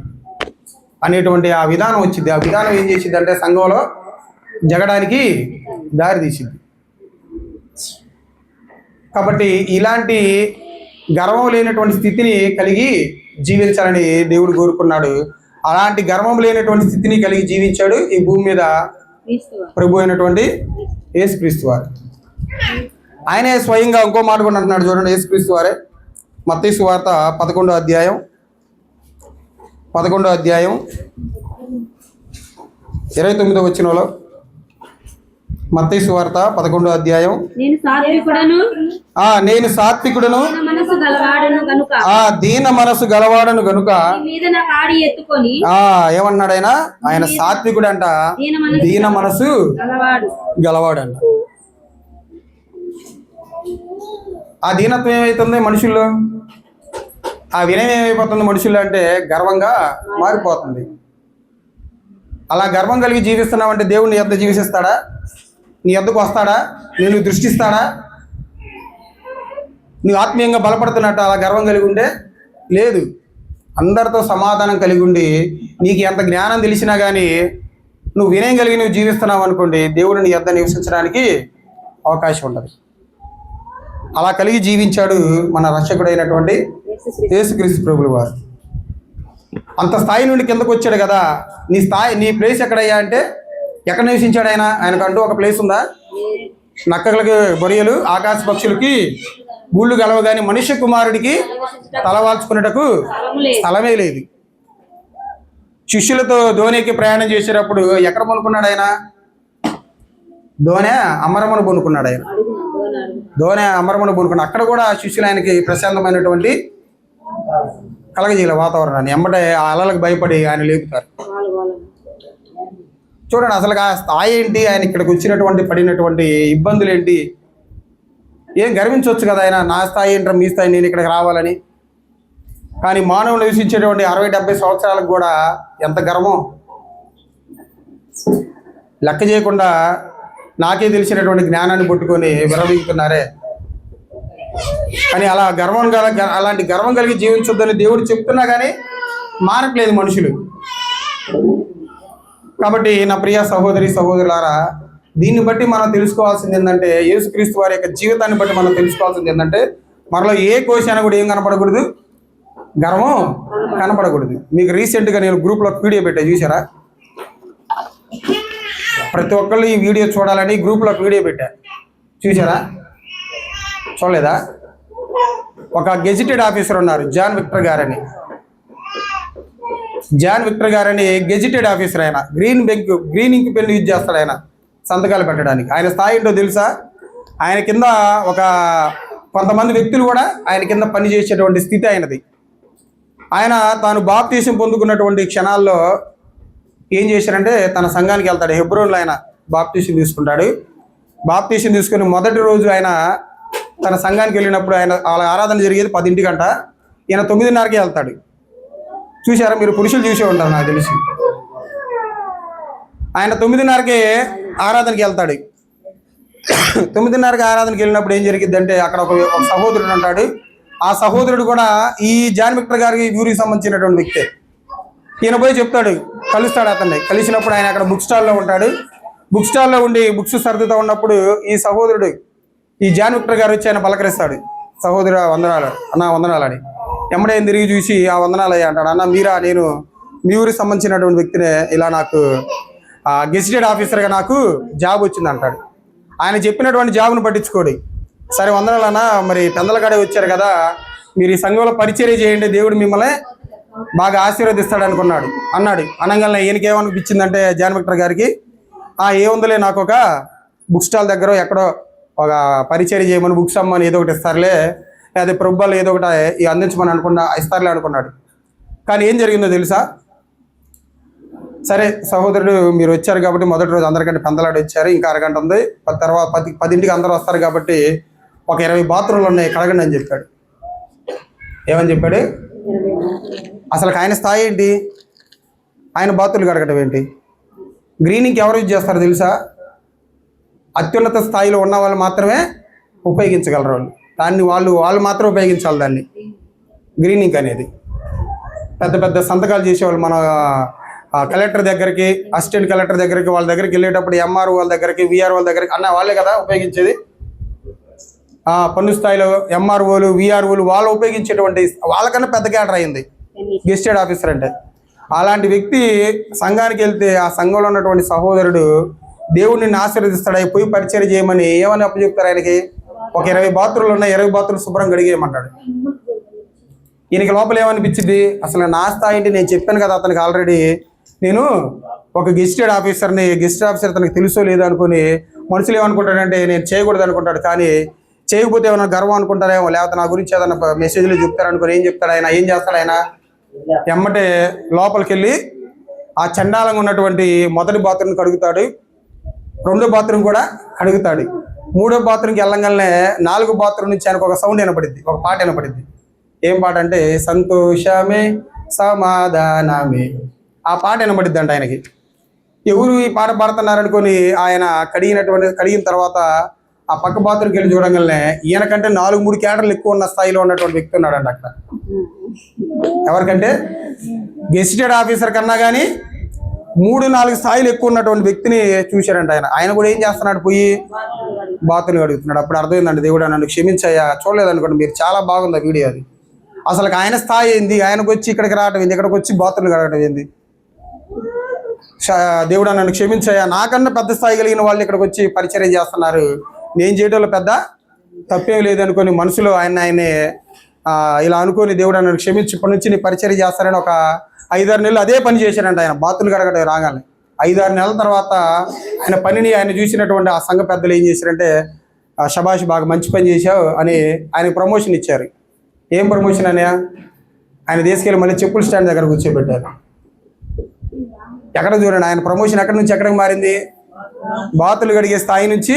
అనేటువంటి ఆ విధానం వచ్చింది. ఆ విధానం ఏం చేసింది అంటే సంఘంలో జగడానికి దారి తీసింది. కాబట్టి ఇలాంటి గర్వం లేనటువంటి స్థితిని కలిగి జీవించాలని దేవుడు కోరుకున్నాడు. అలాంటి గర్వం లేనటువంటి స్థితిని కలిగి జీవించాడు ఈ భూమి మీద ప్రభు అయినటువంటి యేసుక్రీస్తు వారు. ఆయనే స్వయంగా ఇంకో మాట కూడా అంటున్నాడు చూడండి. యేసుక్రీస్తు వారే మత్తయి సువార్త 11వ అధ్యాయం 29వ వచనంలో, మత్తయి సువార్త 11వ అధ్యాయం, నేను సాత్వికుడను దీన మనసు గలవాడను గనుక ఏమన్నాడు ఆయన సాత్వికుడంట, దీన మనసు గలవాడంట. ఆ దీనత్వం ఏమైతుంది మనుషుల్లో? ఆ వినయం ఏమైపోతుంది మనుషుల్లో అంటే గర్వంగా మారిపోతుంది. అలా గర్వం కలిగి జీవిస్తున్నావంటే దేవుడు నీ యొద్ద జీవిస్తాడా? నీ యొద్దకు వస్తాడా? నేను దృష్టిస్తాడా? నువ్వు ఆత్మీయంగా బలపడుతున్నట్టు అలా గర్వం కలిగి ఉంటే లేదు. అందరితో సమాధానం కలిగి ఉండి నీకు ఎంత జ్ఞానం తెలిసినా కానీ నువ్వు వినయం కలిగి నువ్వు జీవిస్తున్నావు అనుకోండి, దేవుడు నీ యొద్ద నివసించడానికి అవకాశం ఉండదు. అలా కలిగి జీవించాడు మన రక్షకుడైనటువంటి యేసుక్రీస్తు ప్రభువు వారు. అంత స్థాయి నుండి కిందకు వచ్చాడు కదా. నీ ప్లేస్ ఎక్కడయ్యా అంటే ఎక్కడ నివసించాడు ఆయన? ఆయనకంటూ ఒక ప్లేస్ ఉందా? నక్కలకి బొరియలు, ఆకాశ పక్షులకి గూళ్ళు గలవ కానీ మనుష్య కుమారుడికి తలవాల్చుకునేటకు స్థలమే లేదు. శిష్యులతో ధోనికి ప్రయాణం చేసేటప్పుడు ఎక్కడ కొనుక్కున్నాడు ఆయన? ధోనే అమరమును కొనుక్కున్నాడు ఆయన. ధోనే అమరమును కొనుక్కున్నాడు. అక్కడ కూడా శిష్యులు ఆయనకి ప్రశాంతమైనటువంటి కలగజేయాలి వాతావరణాన్ని. ఎంబటే ఆ అలలకు భయపడి ఆయన లేపుతారు. చూడండి అసలు ఆ స్థాయి ఏంటి, ఆయన ఇక్కడికి వచ్చినటువంటి పడినటువంటి ఇబ్బందులు ఏంటి? ఏం గర్వించవచ్చు కదా ఆయన, నా స్థాయి ఏంటో మీ స్థాయి, నేను ఇక్కడికి రావాలని. కానీ మానవులు నివసించేటువంటి 60-70 సంవత్సరాలకు కూడా ఎంత గర్వం లెక్క చేయకుండా నాకే తెలిసినటువంటి జ్ఞానాన్ని పట్టుకొని విరవీగుతున్నారే అని అలా అలాంటి గర్వం కలిగి జీవించొద్దని దేవుడు చెప్తున్నా కానీ మారట్లేదు మనుషులు. కాబట్టి నా ప్రియ సహోదరి సహోదరులారా, దీన్ని బట్టి మనం తెలుసుకోవాల్సింది ఏంటంటే, యేసుక్రీస్తు వారి యొక్క జీవితాన్ని బట్టి మనం తెలుసుకోవాల్సింది ఏంటంటే, మనలో ఏ కోశాన కూడా ఏం కనపడకూడదు, గర్వం కనపడకూడదు. మీకు రీసెంట్గా నేను గ్రూప్లో వీడియో పెట్టా, చూసారా? ప్రతి ఒక్కళ్ళు ఈ వీడియో చూడాలని గ్రూప్లో వీడియో పెట్టా, చూసారా? చూడలేదా? ఒక గెజిటెడ్ ఆఫీసర్ ఉన్నారు, జాన్ విక్టర్ గారని గెజిటెడ్ ఆఫీసర్. ఆయన గ్రీన్ ఇంక్ పెన్ యూజ్ చేస్తాడు ఆయన సంతకాలు పెట్టడానికి. ఆయన స్థాయి ఏంటో తెలుసా? ఆయన కింద కొంతమంది వ్యక్తులు కూడా ఆయన కింద పనిచేసేటువంటి స్థితి ఆయనది. ఆయన తాను బాప్తీసం పొందుకున్నటువంటి క్షణాల్లో ఏం చేశారంటే, తన సంఘానికి వెళ్తాడు. హెబ్రోన్లో ఆయన బాప్తీసం తీసుకుంటాడు. బాప్తీసం తీసుకుని మొదటి రోజు ఆయన తన సంఘానికి వెళ్ళినప్పుడు ఆయన వాళ్ళ ఆరాధన జరిగేది 10 గంట, ఈయన 9:30కి వెళ్తాడు. చూసారా? మీరు పురుషులు చూసే ఉంటారు నాకు తెలిసి. ఆయన 9:30కి ఆరాధనకి వెళ్తాడు. 9:30కి ఆరాధనకి వెళ్ళినప్పుడు ఏం జరిగిద్దంటే, అక్కడ ఒక సహోదరుడు ఉంటాడు. ఆ సహోదరుడు కూడా ఈ జాన్ విక్టర్ గారికి ఊరికి సంబంధించినటువంటి వ్యక్తే. ఈయన పోయి చెప్తాడు, కలుస్తాడు అతన్ని. కలిసినప్పుడు ఆయన అక్కడ బుక్ స్టాల్లో ఉంటాడు. బుక్ స్టాల్లో ఉండి బుక్స్ సర్దుతూ ఉన్నప్పుడు ఈ సహోదరుడు, ఈ జాన్ విక్టర్ గారు వచ్చి ఆయన పలకరిస్తాడు, సహోదరు వందనాలు అన్న, వందనాలు అని. ఎమ్మడే తిరిగి చూసి, ఆ వందనాలు అయ్యా అంటాడు. అన్న మీరా, నేను మీ ఊరికి సంబంధించినటువంటి వ్యక్తినే, ఇలా నాకు గెజిటెడ్ ఆఫీసర్గా నాకు జాబ్ వచ్చింది అంటాడు. ఆయన చెప్పినటువంటి జాబ్ను పట్టించుకోడు. సరే వందనాలు అన్న, మరి పెందలకాడే వచ్చారు కదా, మీరు ఈ సంఘంలో పరిచర్య చేయండి, దేవుడు మిమ్మల్ని బాగా ఆశీర్వదిస్తాడు అన్నాడు. అనగానే ఈయనకేమనిపించిందంటే జాన్ విక్టర్ గారికి, ఏముందిలే, నాకు ఒక బుక్ స్టాల్ దగ్గర ఎక్కడో ఒక పరిచర్య చేయమని, బుక్స్ అమ్మని ఏదో ఒకటి ఇస్తారులే, అదే ప్రభుత్వాలు ఏదో ఒకటి అందించమని ఇస్తారులే అనుకున్నాడు. కానీ ఏం జరిగిందో తెలుసా? సరే సహోదరుడు, మీరు వచ్చారు కాబట్టి మొదటి రోజు అందరికంటే పెందలాడి వచ్చారు, ఇంకా అరగంట ఉంది, తర్వాత 10ంటికి అందరూ వస్తారు కాబట్టి ఒక 20 బాత్రూమ్లు ఉన్నాయి, కడగండి అని చెప్పాడు. ఏమని చెప్పాడు? అసలు ఆయన స్థాయి ఏంటి? ఆయన బాత్రూమ్లు కడగటం ఏంటి? గ్రీనింగ్కి ఎవరు యూజ్ చేస్తారో తెలుసా? అత్యున్నత స్థాయిలో ఉన్న వాళ్ళు మాత్రమే ఉపయోగించగలరు. దాన్ని వాళ్ళు మాత్రం ఉపయోగించాలి దాన్ని, గ్రీనింగ్ అనేది. పెద్ద పెద్ద సంతకాలు చేసేవాళ్ళు మన కలెక్టర్ దగ్గరికి, అసిస్టెంట్ కలెక్టర్ దగ్గరికి, వాళ్ళ దగ్గరికి వెళ్ళేటప్పుడు ఎంఆర్ఓ వాళ్ళ దగ్గరికి, విఆర్ఓ వాళ్ళ దగ్గరికి అన్న వాళ్ళే కదా ఉపయోగించేది. పన్ను స్థాయిలో ఎంఆర్ఓలు, విఆర్ఓలు వాళ్ళు ఉపయోగించేటువంటి, వాళ్ళకన్నా పెద్ద క్యాడర్ అయింది గెస్టెడ్ ఆఫీసర్ అంటే. అలాంటి వ్యక్తి సంఘానికి వెళ్తే ఆ సంఘంలో ఉన్నటువంటి సహోదరుడు దేవుడిని ఆశీర్వదిస్తాడు. పోయి పరిచయం చేయమని ఏమని అప్పచెప్తారు ఆయనకి? ఒక 20 బాత్రూమ్లు ఉన్నాయి, 20 బాత్రూమ్లు శుభ్రం కడిగేయమంటాడు. ఈయనకి లోపల ఏమనిపించింది? అసలు నా స్థాయి ఏంటి? నేను చెప్పాను కదా అతనికి ఆల్రెడీ, నేను ఒక గెస్టెడ్ ఆఫీసర్ని, గెస్టెడ్ ఆఫీసర్ తనకు తెలుసో లేదో అనుకుని మనుషులు ఏమనుకుంటాడంటే నేను చేయకూడదు అనుకుంటాడు. కానీ చేయకపోతే ఏమైనా గర్వం అనుకుంటారేమో, లేకపోతే నా గురించి ఏదైనా మెసేజ్లు చెప్తారనుకుని ఏం చెప్తాడు ఆయన? ఏం చేస్తాడు ఆయన? ఎమ్మటే లోపలికి వెళ్ళి ఆ చండాలంగా ఉన్నటువంటి మొదటి బాత్రూమ్ కడుగుతాడు, 2వ బాత్రూమ్ కూడా కడుగుతాడు. 3వ బాత్రూమ్కి వెళ్ళంగానే 4వ బాత్రూమ్ నుంచి ఆయనకు ఒక సౌండ్ వినపడింది, ఒక పాట వినపడింది. ఏం పాట అంటే సంతోషమే సమాధానమే, ఆ పాట వినపడిద్ది అంట ఆయనకి. ఎవరు ఈ పాట పాడుతున్నారనుకొని ఆయన కడిగిన తర్వాత ఆ పక్క బాత్రూమ్కి వెళ్ళి చూడగానే ఈయనకంటే 4-3 క్యాడర్లు ఎక్కువ ఉన్న స్థాయిలో ఉన్నటువంటి వ్యక్తి ఉన్నాడంట అక్కడ. ఎవరికంటే గెజిటెడ్ ఆఫీసర్ కన్నా కానీ 3-4 స్థాయిలు ఎక్కువ ఉన్నటువంటి వ్యక్తిని చూశారంట ఆయన కూడా ఏం చేస్తున్నాడు? పోయి బాత్రూమ్ అడుగుతున్నాడు. అప్పుడు అర్థమైందండి, దేవుడు నన్ను క్షమించయ్యా, చూడలేదనుకోండి మీరు, చాలా బాగుంది ఆ వీడియో అది. అసలు ఆయన స్థాయి ఏంది? ఆయనకు వచ్చి ఇక్కడికి రావటం ఏంది? ఇక్కడికి వచ్చి బాత్రూమ్ కడగటం ఏంది? దేవుడు నన్ను క్షమించయ్యా, నాకన్నా పెద్ద స్థాయి కలిగిన వాళ్ళు ఇక్కడికి వచ్చి పరిచర్య చేస్తున్నారు, నేను చేయడంలో పెద్ద తప్పేం లేదనుకొని మనసులో ఆయనే ఇలా అనుకొని, దేవుడు నన్ను క్షమించి ఇప్పటి నుంచి నీ పరిచర్య చేస్తారని ఒక 5-6 నెలలు అదే పని చేశారంట ఆయన. బాత్రూమ్ కడగడం రాగానే 5-6 నెలల తర్వాత ఆయన పనిని ఆయన చూసినటువంటి ఆ సంఘ పెద్దలు ఏం చేశారంటే, శబాష్, బాగా మంచి పని చేశావు అని ఆయనకు ప్రమోషన్ ఇచ్చారు. ఏం ప్రమోషన్ అని? ఆయన తీసుకెళ్ళి మళ్ళీ చెప్పుల స్టాండ్ దగ్గర కూర్చోబెట్టారు. ఎక్కడ చూడండి, ఆయన ప్రమోషన్ ఎక్కడి నుంచి ఎక్కడికి మారింది? బాతులు కడిగే స్థాయి నుంచి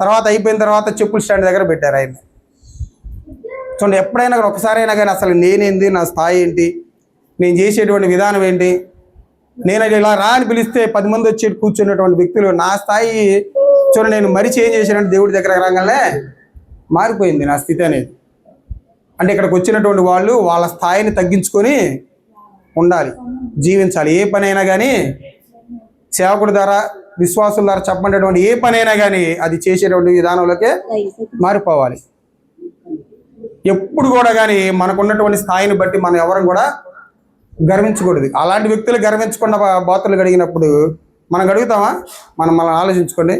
తర్వాత అయిపోయిన తర్వాత చెప్పుల స్టాండ్ దగ్గర పెట్టారు ఆయన. చూడండి, ఎప్పుడైనా ఒకసారి అయినా కానీ అసలు నేనేంది, నా స్థాయి ఏంటి, నేను చేసేటువంటి విధానం ఏంటి, నేను ఇలా రా అని పిలిస్తే 10 మంది వచ్చి కూర్చున్నటువంటి వ్యక్తులు నా స్థాయి చూడండి, నేను మరి చేంజ్ చేశానంటే దేవుడి దగ్గర రాగానే మారిపోయింది నా స్థితి అనేది. అంటే ఇక్కడికి వచ్చినటువంటి వాళ్ళు వాళ్ళ స్థాయిని తగ్గించుకొని ఉండాలి, జీవించాలి. ఏ పని అయినా కానీ సేవకుడి ద్వారా, విశ్వాసుల ద్వారా చెప్పబడేటువంటి ఏ పని అయినా కానీ అది చేసేటువంటి విధానంలోకే మారిపోవాలి. ఎప్పుడు కూడా కానీ మనకున్నటువంటి స్థాయిని బట్టి మనం ఎవరం కూడా గర్వించకూడదు. అలాంటి వ్యక్తులు గర్వించకుండా బాతులు గడిగినప్పుడు మనం గడుగుతామా? మనం ఆలోచించుకోండి.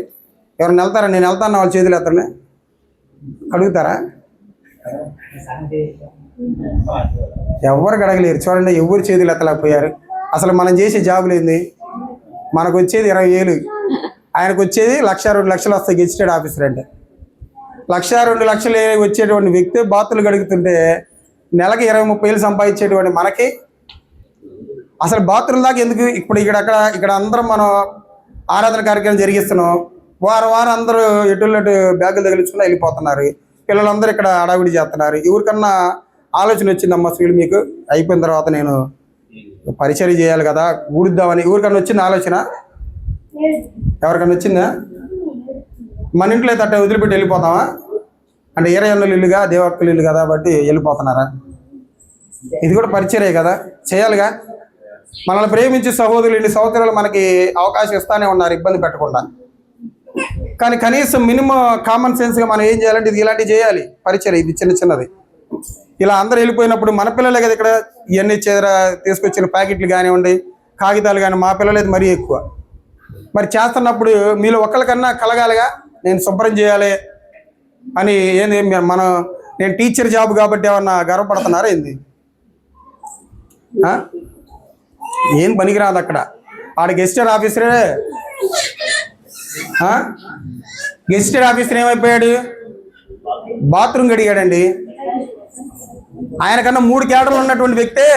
ఎవరైనా వెళ్తారా? నేను వెళ్తాను వాళ్ళ చేతులు ఎత్తనే అడుగుతారా? ఎవరు గడగలేరు. చూడండి, ఎవరు చేతులు ఎత్తలేకపోయారు. అసలు మనం చేసే జాబులు ఏంది? మనకు వచ్చేది 20,000, ఆయనకు వచ్చేది 1,00,000 2 లక్షలు వస్తాయి గెజిటెడ్ ఆఫీసర్ అంటే. 1,00,000 2 లక్షలు వచ్చేటువంటి వ్యక్తి బాతులు గడుగుతుంటే నెలకి 20-30 సంపాదించేటువంటి మనకి అసలు బాత్రూమ్ దాకా ఎందుకు? ఇప్పుడు ఇక్కడ అందరం మనం ఆరాధన కార్యక్రమం జరిగిస్తున్నాం. వారం అందరూ ఎటు బ్యాగులు తగిలించుకుని వెళ్ళిపోతున్నారు. పిల్లలందరూ ఇక్కడ అడావిడి చేస్తున్నారు. ఎవరికన్నా ఆలోచన వచ్చిందమ్మా స్త్రీలు మీకు అయిపోయిన తర్వాత నేను పరిచర్య చేయాలి కదా, ఊడిద్దామని ఎవరికన్నా వచ్చింది ఆలోచన? ఎవరికన్నా వచ్చిందా? మన ఇంట్లో అయితే అట్ట వదిలిపెట్టి వెళ్ళిపోతామా? అంటే 20 ఇల్లుగా దేవక్కుల ఇల్లు కదా బట్టి వెళ్ళిపోతున్నారా? ఇది కూడా పరిచర్యే కదా, చేయాలిగా. మనల్ని ప్రేమించే సహోదరులు ఇన్ని సంవత్సరాలు మనకి అవకాశం ఇస్తానే ఉన్నారు ఇబ్బంది పెట్టకుండా. కానీ కనీసం మినిమం కామన్ సెన్స్గా మనం ఏం చేయాలంటే ఇది ఇలాంటివి చేయాలి. పరిచర్య ఇది చిన్నది. ఇలా అందరూ వెళ్ళిపోయినప్పుడు మన పిల్లలే కదా ఇక్కడ ఇవన్నీ తీసుకొచ్చిన ప్యాకెట్లు కానివ్వండి, కాగితాలు కానీ, మా పిల్లలైతే మరీ ఎక్కువ. మరి చేస్తున్నప్పుడు మీలో ఒక్కరికన్నా కలగాలిగా, నేను శుభ్రం చేయాలి అని. ఏంది నేను టీచర్ జాబ్ కాబట్టి ఏమన్నా గర్వపడుతున్నారా ఏంది? ఏం పనికిరాదు అక్కడ. ఆడ గెజిటెడ్ ఆఫీసర్ ఏమైపోయాడు? బాత్రూమ్ గడిగాడండి. ఆయనకన్నా 3 కేటర్లు ఉన్నటువంటి వ్యక్తే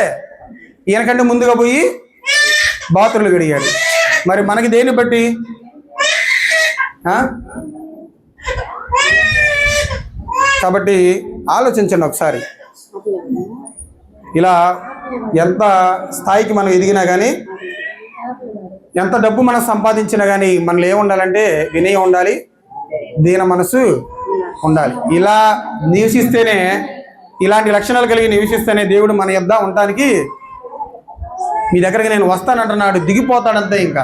ఈయనకంటే ముందుగా పోయి బాత్రూమ్లు గడిగాడు. మరి మనకి దేన్ని బట్టి? కాబట్టి ఆలోచించండి ఒకసారి. ఇలా ఎంత స్థాయికి మనం ఎదిగినా కానీ, ఎంత డబ్బు మనం సంపాదించినా కానీ మనలో ఏముండాలంటే వినయం ఉండాలి, దీన మనసు ఉండాలి. ఇలా నివసిస్తేనే, ఇలాంటి లక్షణాలు కలిగి నివసిస్తేనే దేవుడు మన యొద్ద ఉండటానికి మీ దగ్గరికి నేను వస్తానంటున్నాడు. దిగిపోతాడంతే. ఇంకా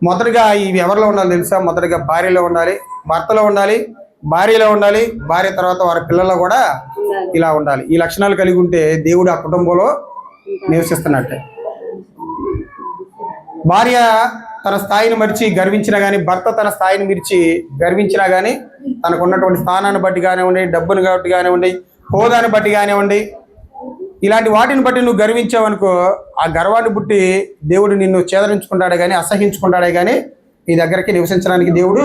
మొదటిగా ఇవి ఎవరిలో ఉండాలి తెలుసా? మొదటిగా భార్యలో ఉండాలి, భర్తలో ఉండాలి, భార్యలో ఉండాలి, భార్య తర్వాత వారి పిల్లల్లో కూడా ఇలా ఉండాలి. ఈ లక్షణాలు కలిగి ఉంటే దేవుడు ఆ కుటుంబంలో నివసిస్తున్నట్టే. భార్య తన స్థాయిని మరిచి గర్వించినా కానీ, భర్త తన స్థాయిని మిర్చి గర్వించినా కానీ, తనకు ఉన్నటువంటి స్థానాన్ని బట్టి కానివ్వండి, డబ్బును బట్టి కానివ్వండి, హోదాని బట్టి కానివ్వండి, ఇలాంటి వాటిని బట్టి నువ్వు గర్వించావనుకో, ఆ గర్వాన్ని బుట్టి దేవుడు నిన్ను చేదరించుకుంటాడే కానీ, అసహించుకుంటాడే కానీ నీ దగ్గరికి నివసించడానికి దేవుడు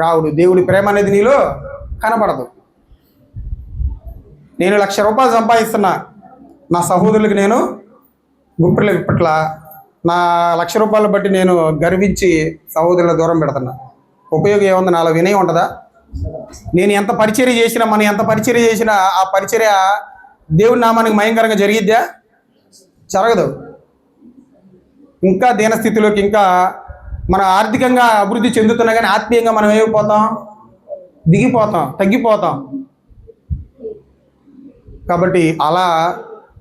రావుడు. దేవుడి ప్రేమ అనేది నీలో కనబడదు. నేను 1,00,000 రూపాయలు సంపాదిస్తున్నా, నా సహోదరులకు నేను గుప్పిళ్ళ పట్ల నా 1,00,000 రూపాయలు బట్టి నేను గర్వించి సహోదరుల దూరం పెడుతున్నా. ఉపయోగం ఏముంది? నాలో వినయం ఉంటుందా? నేను ఎంత పరిచర్య చేసినా, మనం ఎంత పరిచర్య చేసినా ఆ పరిచర్య దేవుడి నామానికి భయంకరంగా జరిగిద్దా? జరగదు. ఇంకా దీనస్థితిలోకి, ఇంకా మన ఆర్థికంగా అభివృద్ధి చెందుతున్నా కానీ ఆత్మీయంగా మనం ఏమైపోతాం? దిగిపోతాం, తగ్గిపోతాం. కాబట్టి అలా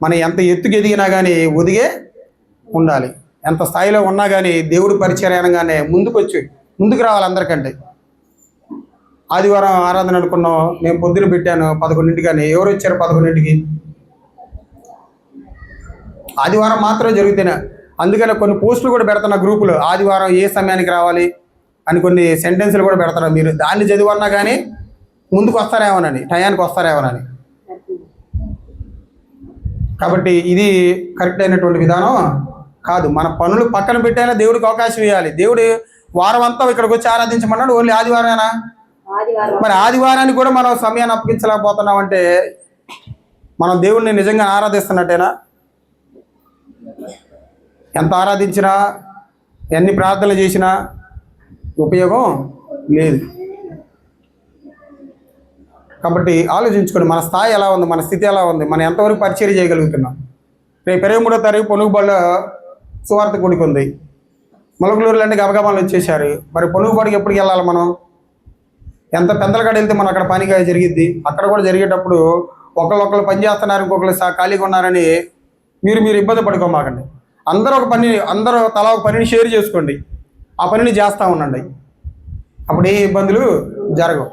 మనం ఎంత ఎత్తుకు ఎదిగినా కానీ ఒదిగే ఉండాలి. ఎంత స్థాయిలో ఉన్నా కానీ దేవుడి పరిచర్య అనగానే ముందుకు రావాలి అందరికంటే. ఆదివారం ఆరాధన అనుకున్నాం, నేను పొద్దున పెట్టాను 11 కానీ ఎవరు వచ్చారు 11? ఆదివారం మాత్రమే జరుగుతున్నా. అందుకని కొన్ని పోస్టులు కూడా పెడుతున్నా గ్రూపులో, ఆదివారం ఏ సమయానికి రావాలి అని కొన్ని సెంటెన్సులు కూడా పెడతారు. మీరు దాన్ని చదివన్నా కానీ ముందుకు వస్తారేమోనని, టయానికి వస్తారేమోనని. కాబట్టి ఇది కరెక్ట్ అయినటువంటి విధానం కాదు. మన పనులు పక్కన పెట్టైనా దేవుడికి అవకాశం ఇవ్వాలి. దేవుడు వారం అంతా ఇక్కడికి వచ్చి ఆరాధించమన్నాడు, ఓన్లీ ఆదివారమేనా? మరి ఆదివారానికి కూడా మనం సమయాన్ని అప్పగించలేకపోతున్నాం అంటే మనం దేవుడిని నిజంగా ఆరాధిస్తున్నట్టేనా? ఎంత ఆరాధించినా, ఎన్ని ప్రార్థనలు చేసినా ఉపయోగం లేదు. కాబట్టి ఆలోచించుకోండి, మన స్థాయి ఎలా ఉంది, మన స్థితి ఎలా ఉంది, మనం ఎంతవరకు పరిచర్య చేయగలుగుతున్నాం. రేపు 23వ తారీఖు పొనుగుబళ్ళ సువార్త కూడిక ఉంది. మొలకలూరులో అంటే గబగబాలు వచ్చేసారు. మరి పొనుగుపాడికి ఎప్పటికి వెళ్ళాలి మనం? ఎంత పెద్దలకాడ వెళ్తే మనం అక్కడ పనిగా జరిగిద్ది. అక్కడ కూడా జరిగేటప్పుడు ఒకళ్ళు పని చేస్తున్నారు, ఇంకొకరు ఖాళీగా ఉన్నారని మీరు ఇబ్బంది పడుకోమాకండి. అందరూ తలా ఒక పనిని షేర్ చేసుకోండి, ఆ పనిని చేస్తూ ఉండండి. అప్పుడు ఏ ఇబ్బందులు జరగవు.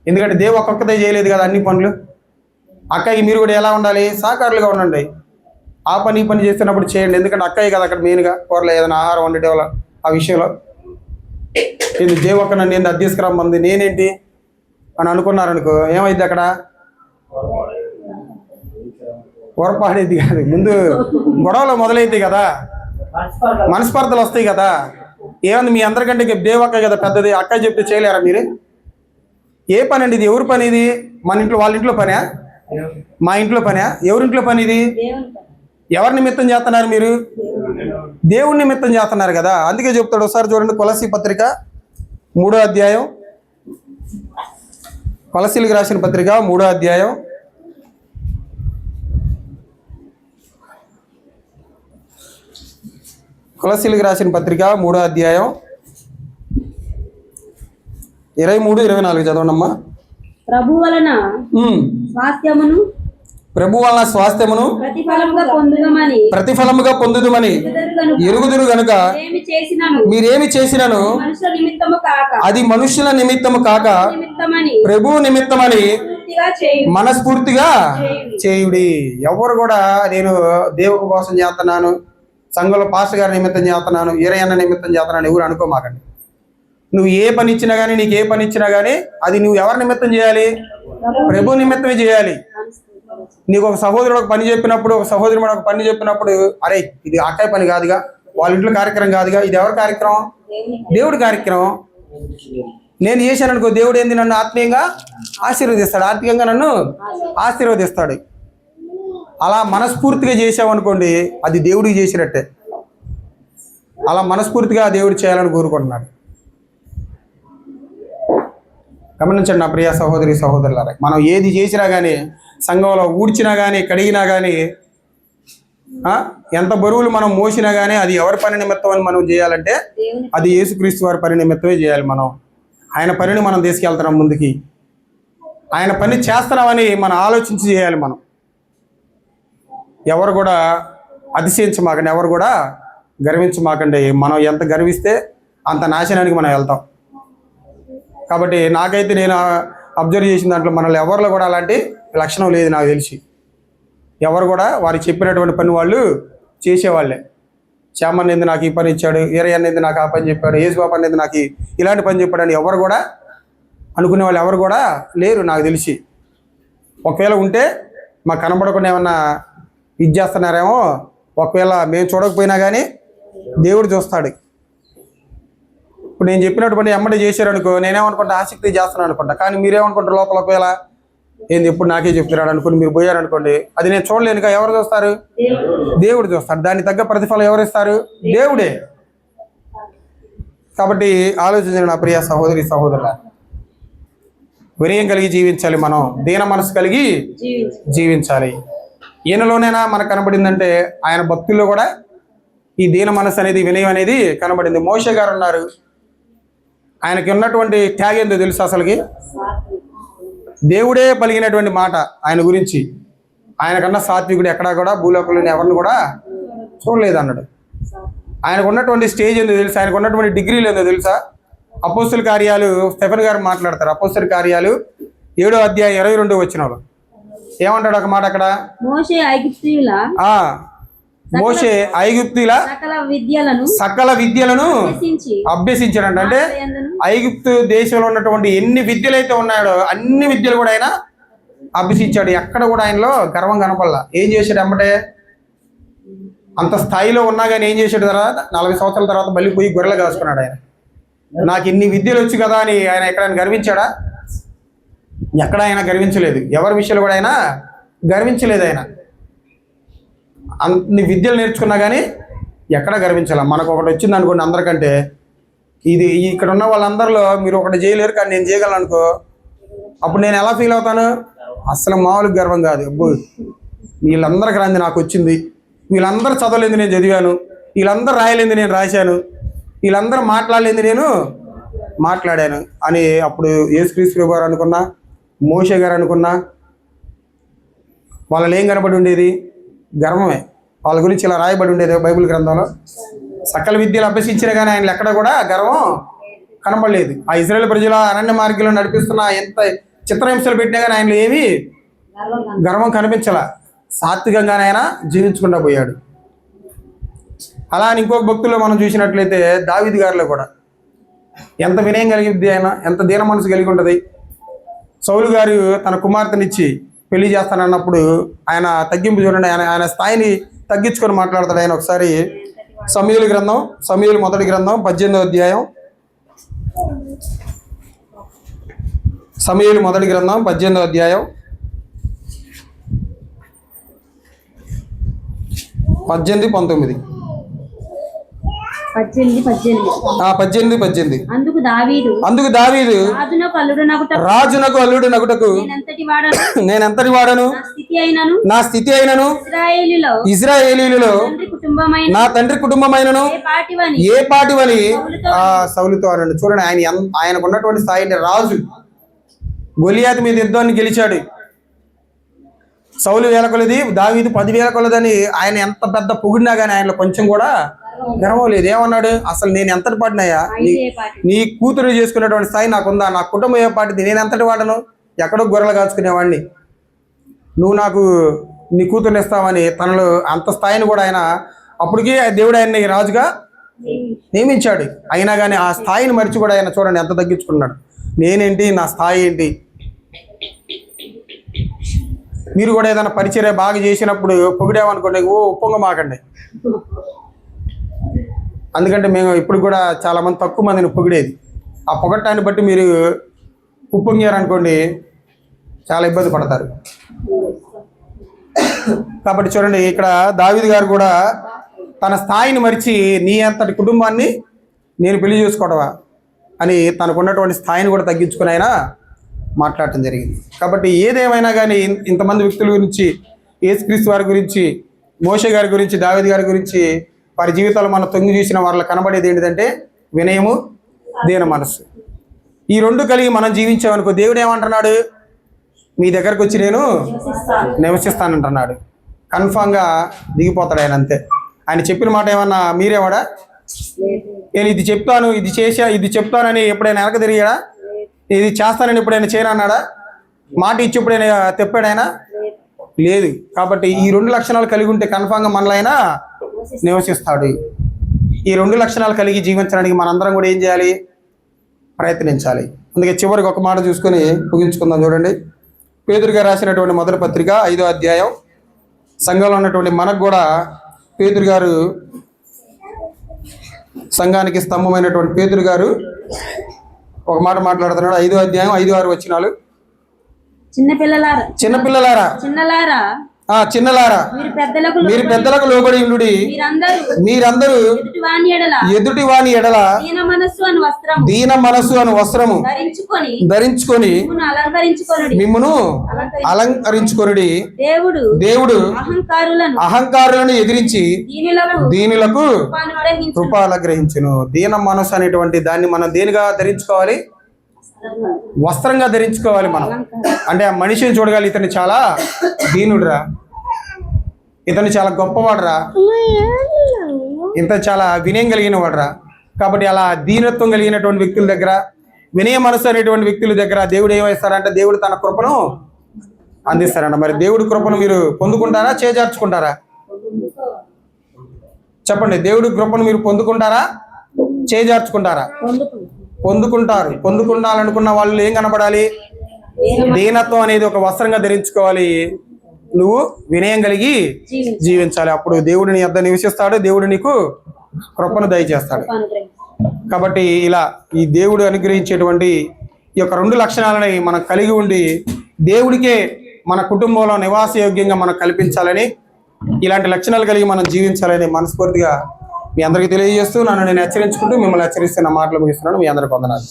ఎందుకంటే దేవుడు ఒక్కొక్కదే చేయలేదు కదా అన్ని పనులు. అక్కయ్యకి మీరు కూడా ఎలా ఉండాలి? సహకారులుగా ఉండండి. ఆ పని ఈ పని చేస్తున్నప్పుడు చేయండి. ఎందుకంటే అక్కయ్య కదా అక్కడ మెయిన్గా కూరలో ఏదైనా ఆహారం వండే ఆ విషయంలో. ఇది దేవక్క నన్ను ఏంది అది తీసుకురమ్మంది, నేనేంటి అని అనుకున్నారనుకో, ఏమైంది అక్కడ? పొరపాడేది కాదు, ముందు గొడవలు మొదలైతాయి కదా, మనస్పర్ధలు వస్తాయి కదా. ఏమంది మీ అందరికంటే దేవక్క కదా పెద్దది, అక్క చెప్తే చేయలేరా మీరు? ఏ పని అండి ఇది? ఎవరి పని ఇది? మన ఇంట్లో వాళ్ళ ఇంట్లో పనా? మా ఇంట్లో పనా? ఎవరింట్లో పని ఇది? ఎవరి నిమిత్తం చేస్తున్నారు మీరు? దేవుని నిమిత్తం చేస్తున్నారు కదా. అందుకే చెప్తాడు, ఒకసారి చూడండి కొలసీ పత్రిక 3వ అధ్యాయం, కొలసీలకు రాసిన పత్రిక 3వ అధ్యాయం 23-24 చదవండమ్మా. ప్రభు వలన స్వాస్థ్యమును ప్రతిఫలముగా పొందుదుమని ఎరుగుదురు గనుక మీరేమి చేసినను అది మనుషుల నిమిత్తము కాక ప్రభు నిమిత్తమని మనస్ఫూర్తిగా చేయుడి. ఎవరు కూడా నేను దేవుని కోసం చేస్తున్నాను, సంఘంలో పాస్టర్ గారి నిమిత్తం చేస్తున్నాను, ఈరయ్యన్న నిమిత్తం చేస్తున్నాను ఎవరు అనుకోమాకండి. నువ్వు ఏ పని ఇచ్చినా కానీ, నీకు ఏ పని ఇచ్చినా కానీ అది నువ్వు ఎవరి నిమిత్తం చేయాలి? ప్రభు నిమిత్తమే చేయాలి. నీకు ఒక సహోదరుడు ఒక పని చెప్పినప్పుడు, ఒక సహోదరి ఒక పని చెప్పినప్పుడు, అరే ఇది అక్కయ్య పని కాదుగా, వాళ్ళ ఇంట్లో కార్యక్రమం కాదుగా, ఇది ఎవరి కార్యక్రమం? దేవుడి కార్యక్రమం. నేను చేశాను అనుకో, దేవుడు ఏంది నన్ను ఆత్మీయంగా ఆశీర్వదిస్తాడు, ఆర్థికంగా నన్ను ఆశీర్వదిస్తాడు. అలా మనస్ఫూర్తిగా చేసామనుకోండి, అది దేవుడికి చేసినట్టే. అలా మనస్ఫూర్తిగా దేవుడు చేయాలని కోరుకుంటున్నాడు. గమనించండి నా ప్రియ సహోదరి సహోదరులారా, మనం ఏది చేసినా కానీ, సంఘంలో ఊడ్చినా కానీ, కడిగినా కానీ, ఎంత బరువులు మనం మోసినా కానీ అది ఎవరి పని నిమిత్తం అని మనం చేయాలంటే అది యేసుక్రీస్తు వారి పని నిమిత్తమే చేయాలి. మనం ఆయన పనిని మనం తీసుకెళ్తున్నాం ముందుకి, ఆయన పని చేస్తున్నామని మనం ఆలోచించి చేయాలి. మనం ఎవరు కూడా అతిశయించమాకండి, ఎవరు కూడా గర్వించమాకండి. మనం ఎంత గర్విస్తే అంత నాశనానికి మనం వెళ్తాం. కాబట్టి నాకైతే నేను అబ్జర్వ్ చేసిన దాంట్లో మనల్ని ఎవరిలో కూడా అలాంటి లక్షణం లేదు నాకు తెలిసి. ఎవరు కూడా వారు చెప్పినటువంటి పని వాళ్ళు చేసేవాళ్ళే. శ్యామన్ ఎందుకు నాకు ఈ పని ఇచ్చాడు, ఈరయ్యన్న ఎందుకు నాకు ఆ పని చెప్పాడు, యేసుబాబు అనేది నాకు ఇలాంటి పని చెప్పాడని ఎవరు కూడా అనుకునే వాళ్ళు ఎవరు కూడా లేరు నాకు తెలిసి. ఒకవేళ ఉంటే మాకు కనబడకుండా ఏమన్నా ఇది చేస్తున్నారేమో, ఒకవేళ మేము చూడకపోయినా కానీ దేవుడు చూస్తాడు. ఇప్పుడు నేను చెప్పినట్టు పని ఎమ్మటి చేశారనుకో, నేనేమనుకుంటా ఆసక్తి చేస్తున్నాను అనుకుంటా, కానీ మీరేమనుకుంటారు లోపల, ఒకవేళ ఏంది ఎప్పుడు నాకే చెప్తున్నాడు అనుకుని మీరు పోయారనుకోండి, అది నేను చూడలేనుగా. ఎవరు చూస్తారు? దేవుడు చూస్తాడు. దానికి తగ్గ ప్రతిఫలం ఎవరు ఇస్తారు? దేవుడే. కాబట్టి ఆలోచించండి నా ప్రియ సహోదరి సహోదరుల, వినయం కలిగి జీవించాలి. మనం దీన మనసు కలిగి జీవించాలి. ఈయనలోనైనా మనకు కనబడిందంటే ఆయన భక్తుల్లో కూడా ఈ దీన మనసు అనేది, వినయం అనేది కనబడింది. మోషే గారు ఉన్నారు, ఆయనకి ఉన్నటువంటి ట్యాగ్ ఏందో తెలుసు అసలుకి? దేవుడే పలిగినటువంటి మాట ఆయన గురించి, ఆయనకన్నా సాత్వికుడు ఎక్కడా కూడా భూలోకంలోని ఎవరిని కూడా చూడలేదు అన్నాడు. ఆయనకు ఉన్నటువంటి స్టేజ్ ఏందో తెలుసా? ఆయనకు ఉన్నటువంటి డిగ్రీలు ఏందో తెలుసా? అపోస్తుల కార్యాలు స్టెఫెన్ గారు మాట్లాడతారు. అపోస్తుల కార్యాలు 7వ అధ్యాయం 22వ వచనంలో ఏమంటాడు ఒక మాట అక్కడ? మోషే ఐగుప్తీల సకల విద్యలను అభ్యసించాడంట. అంటే ఐగుప్తు దేశంలో ఉన్నటువంటి ఎన్ని విద్యలు అయితే ఉన్నాయో అన్ని విద్యలు కూడా ఆయన అభ్యసించాడు. ఎక్కడ కూడా ఆయనలో గర్వం కనపడలా. ఏం చేశాడు? ఎమ్మటే అంత స్థాయిలో ఉన్నా కానీ ఏం చేశాడు? తర్వాత 40 సంవత్సరాల తర్వాత మళ్ళీ పోయి గొర్రెలు కాసుకున్నాడు. ఆయన నాకు ఇన్ని విద్యలు వచ్చు కదా అని ఆయన ఎక్కడైనా గర్వించాడా? ఎక్కడ ఆయన గర్వించలేదు. ఎవరి విషయాలు కూడా ఆయన గర్వించలేదు. ఆయన అన్ని విద్యలు నేర్చుకున్నా కానీ ఎక్కడ గర్వించాల. మనకు ఒకటి వచ్చింది అనుకోండి, అందరికంటే ఇది ఇక్కడ ఉన్న వాళ్ళందరిలో మీరు ఒకటి చేయలేరు కానీ నేను చేయగలను అనుకో, అప్పుడు నేను ఎలా ఫీల్ అవుతాను? అసలు మామూలుగా గర్వం కాదు. అబ్బో వీళ్ళందరికి రాంది నాకు వచ్చింది, వీళ్ళందరూ చదవలేదు నేను చదివాను, వీళ్ళందరూ రాయలేదు నేను రాశాను, వీళ్ళందరూ మాట్లాడలేదు, నేను మాట్లాడాను అని అప్పుడు యేసుక్రీస్తు గారు అనుకున్నా, మోషే గారు అనుకున్నా, వాళ్ళలో ఏం కనబడి ఉండేది? గర్వమే. వాళ్ళ గురించి ఇలా రాయబడి ఉండేది బైబిల్ గ్రంథంలో. సకల విద్యలు అభ్యసించినా కానీ ఆయన ఎక్కడ కూడా గర్వం కనబడలేదు. ఆ ఇశ్రాయేలు ప్రజల అరణ్య మార్గంలో నడిపిస్తున్న ఎంత చిత్రహింసలు పెట్టినా కానీ ఆయనలో ఏమీ గర్వం కనిపించలా. సాత్వికంగానే ఆయన జీవించకుండా పోయాడు. అలా అని ఇంకొక భక్తుల్లో మనం చూసినట్లయితే దావీదు గారిలో కూడా ఎంత వినయం కలిగిద్ది, ఆయన ఎంత దీన మనసు కలిగి ఉంటుంది. సౌలు గారు తన కుమార్తెనిచ్చి పెళ్లి చేస్తానన్నప్పుడు ఆయన తగ్గింపు చూడండి, ఆయన స్థాయిని తగ్గించుకొని మాట్లాడతాడు. ఆయన ఒకసారి సమూయేలు గ్రంథం, సమూయేలు మొదటి గ్రంథం 18వ అధ్యాయం, సమూయేలు మొదటి గ్రంథం 18వ అధ్యాయం 18-19. 18. అందుకు దావీదు రాజునకు అల్లుడు నగుటకు నేనెంతటి వాడను, నా స్థితి అయినను ఇశ్రాయేలీయులలో నా తండ్రి కుటుంబమైనను ఏ పాటివని సౌలుతో అన్నాడు. చూడండి, ఆయనకు ఉన్నటువంటి స్థాయిని. రాజు గొలియాతు మీద యుద్ధాన్ని గెలిచాడు. సౌలు 1000 కొలది, దావీదు 10,000 కొలదని ఆయన ఎంత పెద్ద పొగిడినా కానీ ఆయనలో కొంచెం కూడా గర్వం లేదు. ఏమన్నాడు? అసలు నేను ఎంతటి పాటినయ్యా, నీ కూతురు చేసుకునేటువంటి స్థాయి నాకుందా, నా కుటుంబం ఏ పాటిది, నేను ఎంతటి వాడను, ఎక్కడో గొర్రెలు కాచుకునేవాడిని, నువ్వు నాకు నీ కూతురుని ఇస్తావని తనలో అంత స్థాయిని కూడా ఆయన అప్పటికి దేవుడు ఆయన్ని రాజుగా నియమించాడు. అయినా కానీ ఆ స్థాయిని మరిచి కూడా ఆయన చూడండి ఎంత తగ్గించుకున్నాడు. నేనేంటి, నా స్థాయి ఏంటి. మీరు కూడా ఏదైనా పరిచర్య బాగా చేసినప్పుడు పొగిడామనుకోండి, ఉప్పొంగ మాకండి. అందుకంటే మేము ఇప్పుడు కూడా చాలామంది తక్కువ మందిని పొగిడేది. ఆ పొగట్టాన్ని బట్టి మీరు ఉప్పొంగారనుకోండి చాలా ఇబ్బంది పడతారు. కాబట్టి చూడండి, ఇక్కడ దావీదు గారు కూడా తన స్థాయిని మరిచి నీ అంతటి కుటుంబాన్ని నేను పెళ్లి చేసుకోవడమా అని తనకున్నటువంటి స్థాయిని కూడా తగ్గించుకుని ఆయన మాట్లాడటం జరిగింది. కాబట్టి ఏదేమైనా కానీ ఇంతమంది వ్యక్తుల గురించి, యేసుక్రీస్తు వారి గురించి, మోషే గారి గురించి, దావీదు గారి గురించి, వారి జీవితాలు మనం తొంగి చూసిన వారిలో కనబడేది ఏంటిదంటే వినయము, దీన మనస్సు. ఈ రెండు కలిగి మనం జీవించామనుకో, దేవుడు ఏమంటున్నాడు? మీ దగ్గరకు వచ్చి నేను నివసిస్తానంటున్నాడు. కన్ఫామ్గా దిగిపోతాడు ఆయన, అంతే. ఆయన చెప్పిన మాట ఏమన్నా మీరేవాడా? నేను ఇది చెప్తాను, ఇది చెప్తానని ఎప్పుడైనా వెనక తిరిగాడా? ఇది చేస్తానని ఎప్పుడైనా చేయనన్నాడా? మాట ఇచ్చి ఎప్పుడైనా తెప్పాడు ఆయన? లేదు. కాబట్టి ఈ 2 లక్షణాలు కలిగి ఉంటే కన్ఫామ్గా మనలో ఆయన నివసిస్తాడు. ఈ 2 లక్షణాలు కలిగి జీవించడానికి మనందరం కూడా ఏం చేయాలి? ప్రయత్నించాలి. అందుకే చివరికి ఒక మాట చూసుకొని ముగించుకుందాం. చూడండి, పేతురు గారు రాసినటువంటి మొదటి పత్రిక 5వ అధ్యాయం. సంఘంలో ఉన్నటువంటి మనకు కూడా పేతురు గారు, సంఘానికి స్తంభమైనటువంటి పేతురు గారు ఒక మాట మాట్లాడుతున్నాడు. 5వ అధ్యాయం 5-6 వచనాలు. చిన్నపిల్లలారా మీరు పెద్దలకు లోబడి ఉండుడి, మీరందరూ ఎదుటి వాని ఎడల దీన మనస్సు అను వస్త్రము ధరించుకొని మిమ్మును అలంకరించుకొనుడి. దేవుడు అహంకారులను ఎదిరించి దీనులకు కృప అనుగ్రహించును. దీన మనస్సు అనేటువంటి దాన్ని మనం దేనిగా ధరించుకోవాలి? వస్త్రంగా ధరించుకోవాలి మనం. అంటే ఆ మనిషిని చూడగాలి, ఇతను చాలా దీనుడురా, ఇతను చాలా గొప్పవాడురా, ఇంత చాలా వినయం కలిగిన వాడురా. కాబట్టి అలా దీనత్వం కలిగినటువంటి వ్యక్తుల దగ్గర, వినయ మనసు అనేటువంటి వ్యక్తుల దగ్గర దేవుడు ఏమిస్తారంటే దేవుడు తన కృపను అందిస్తారంట. మరి దేవుడి కృపను మీరు పొందుకుంటారా, చేజార్చుకుంటారా? చెప్పండి, దేవుడి కృపను మీరు పొందుకుంటారా, చేజార్చుకుంటారా? పొందుకుంటారు. పొందుకుండాలనుకున్న వాళ్ళు ఏం కనపడాలి? దీనత్వం అనేది ఒక వస్త్రంగా ధరించుకోవాలి. నువ్వు వినయం కలిగి జీవించాలి. అప్పుడు దేవుడు నీ వద్ద నివసిస్తాడు, దేవుడు నీకు కృపను దయచేస్తాడు. కాబట్టి ఇలా ఈ దేవుడు అనుగ్రహించేటువంటి ఈ యొక్క 2 లక్షణాలని మనం కలిగి ఉండి దేవుడికే మన కుటుంబంలో నివాసయోగ్యంగా మనం కల్పించాలని, ఇలాంటి లక్షణాలు కలిగి మనం జీవించాలని మనస్ఫూర్తిగా మీ అందరికీ తెలియజేస్తూ నన్ను నేను హెచ్చరించుకుంటూ మిమ్మల్ని హెచ్చరిస్తున్న మాటలు ముగిస్తున్నాను. మీ అందరికీ వందనాలు.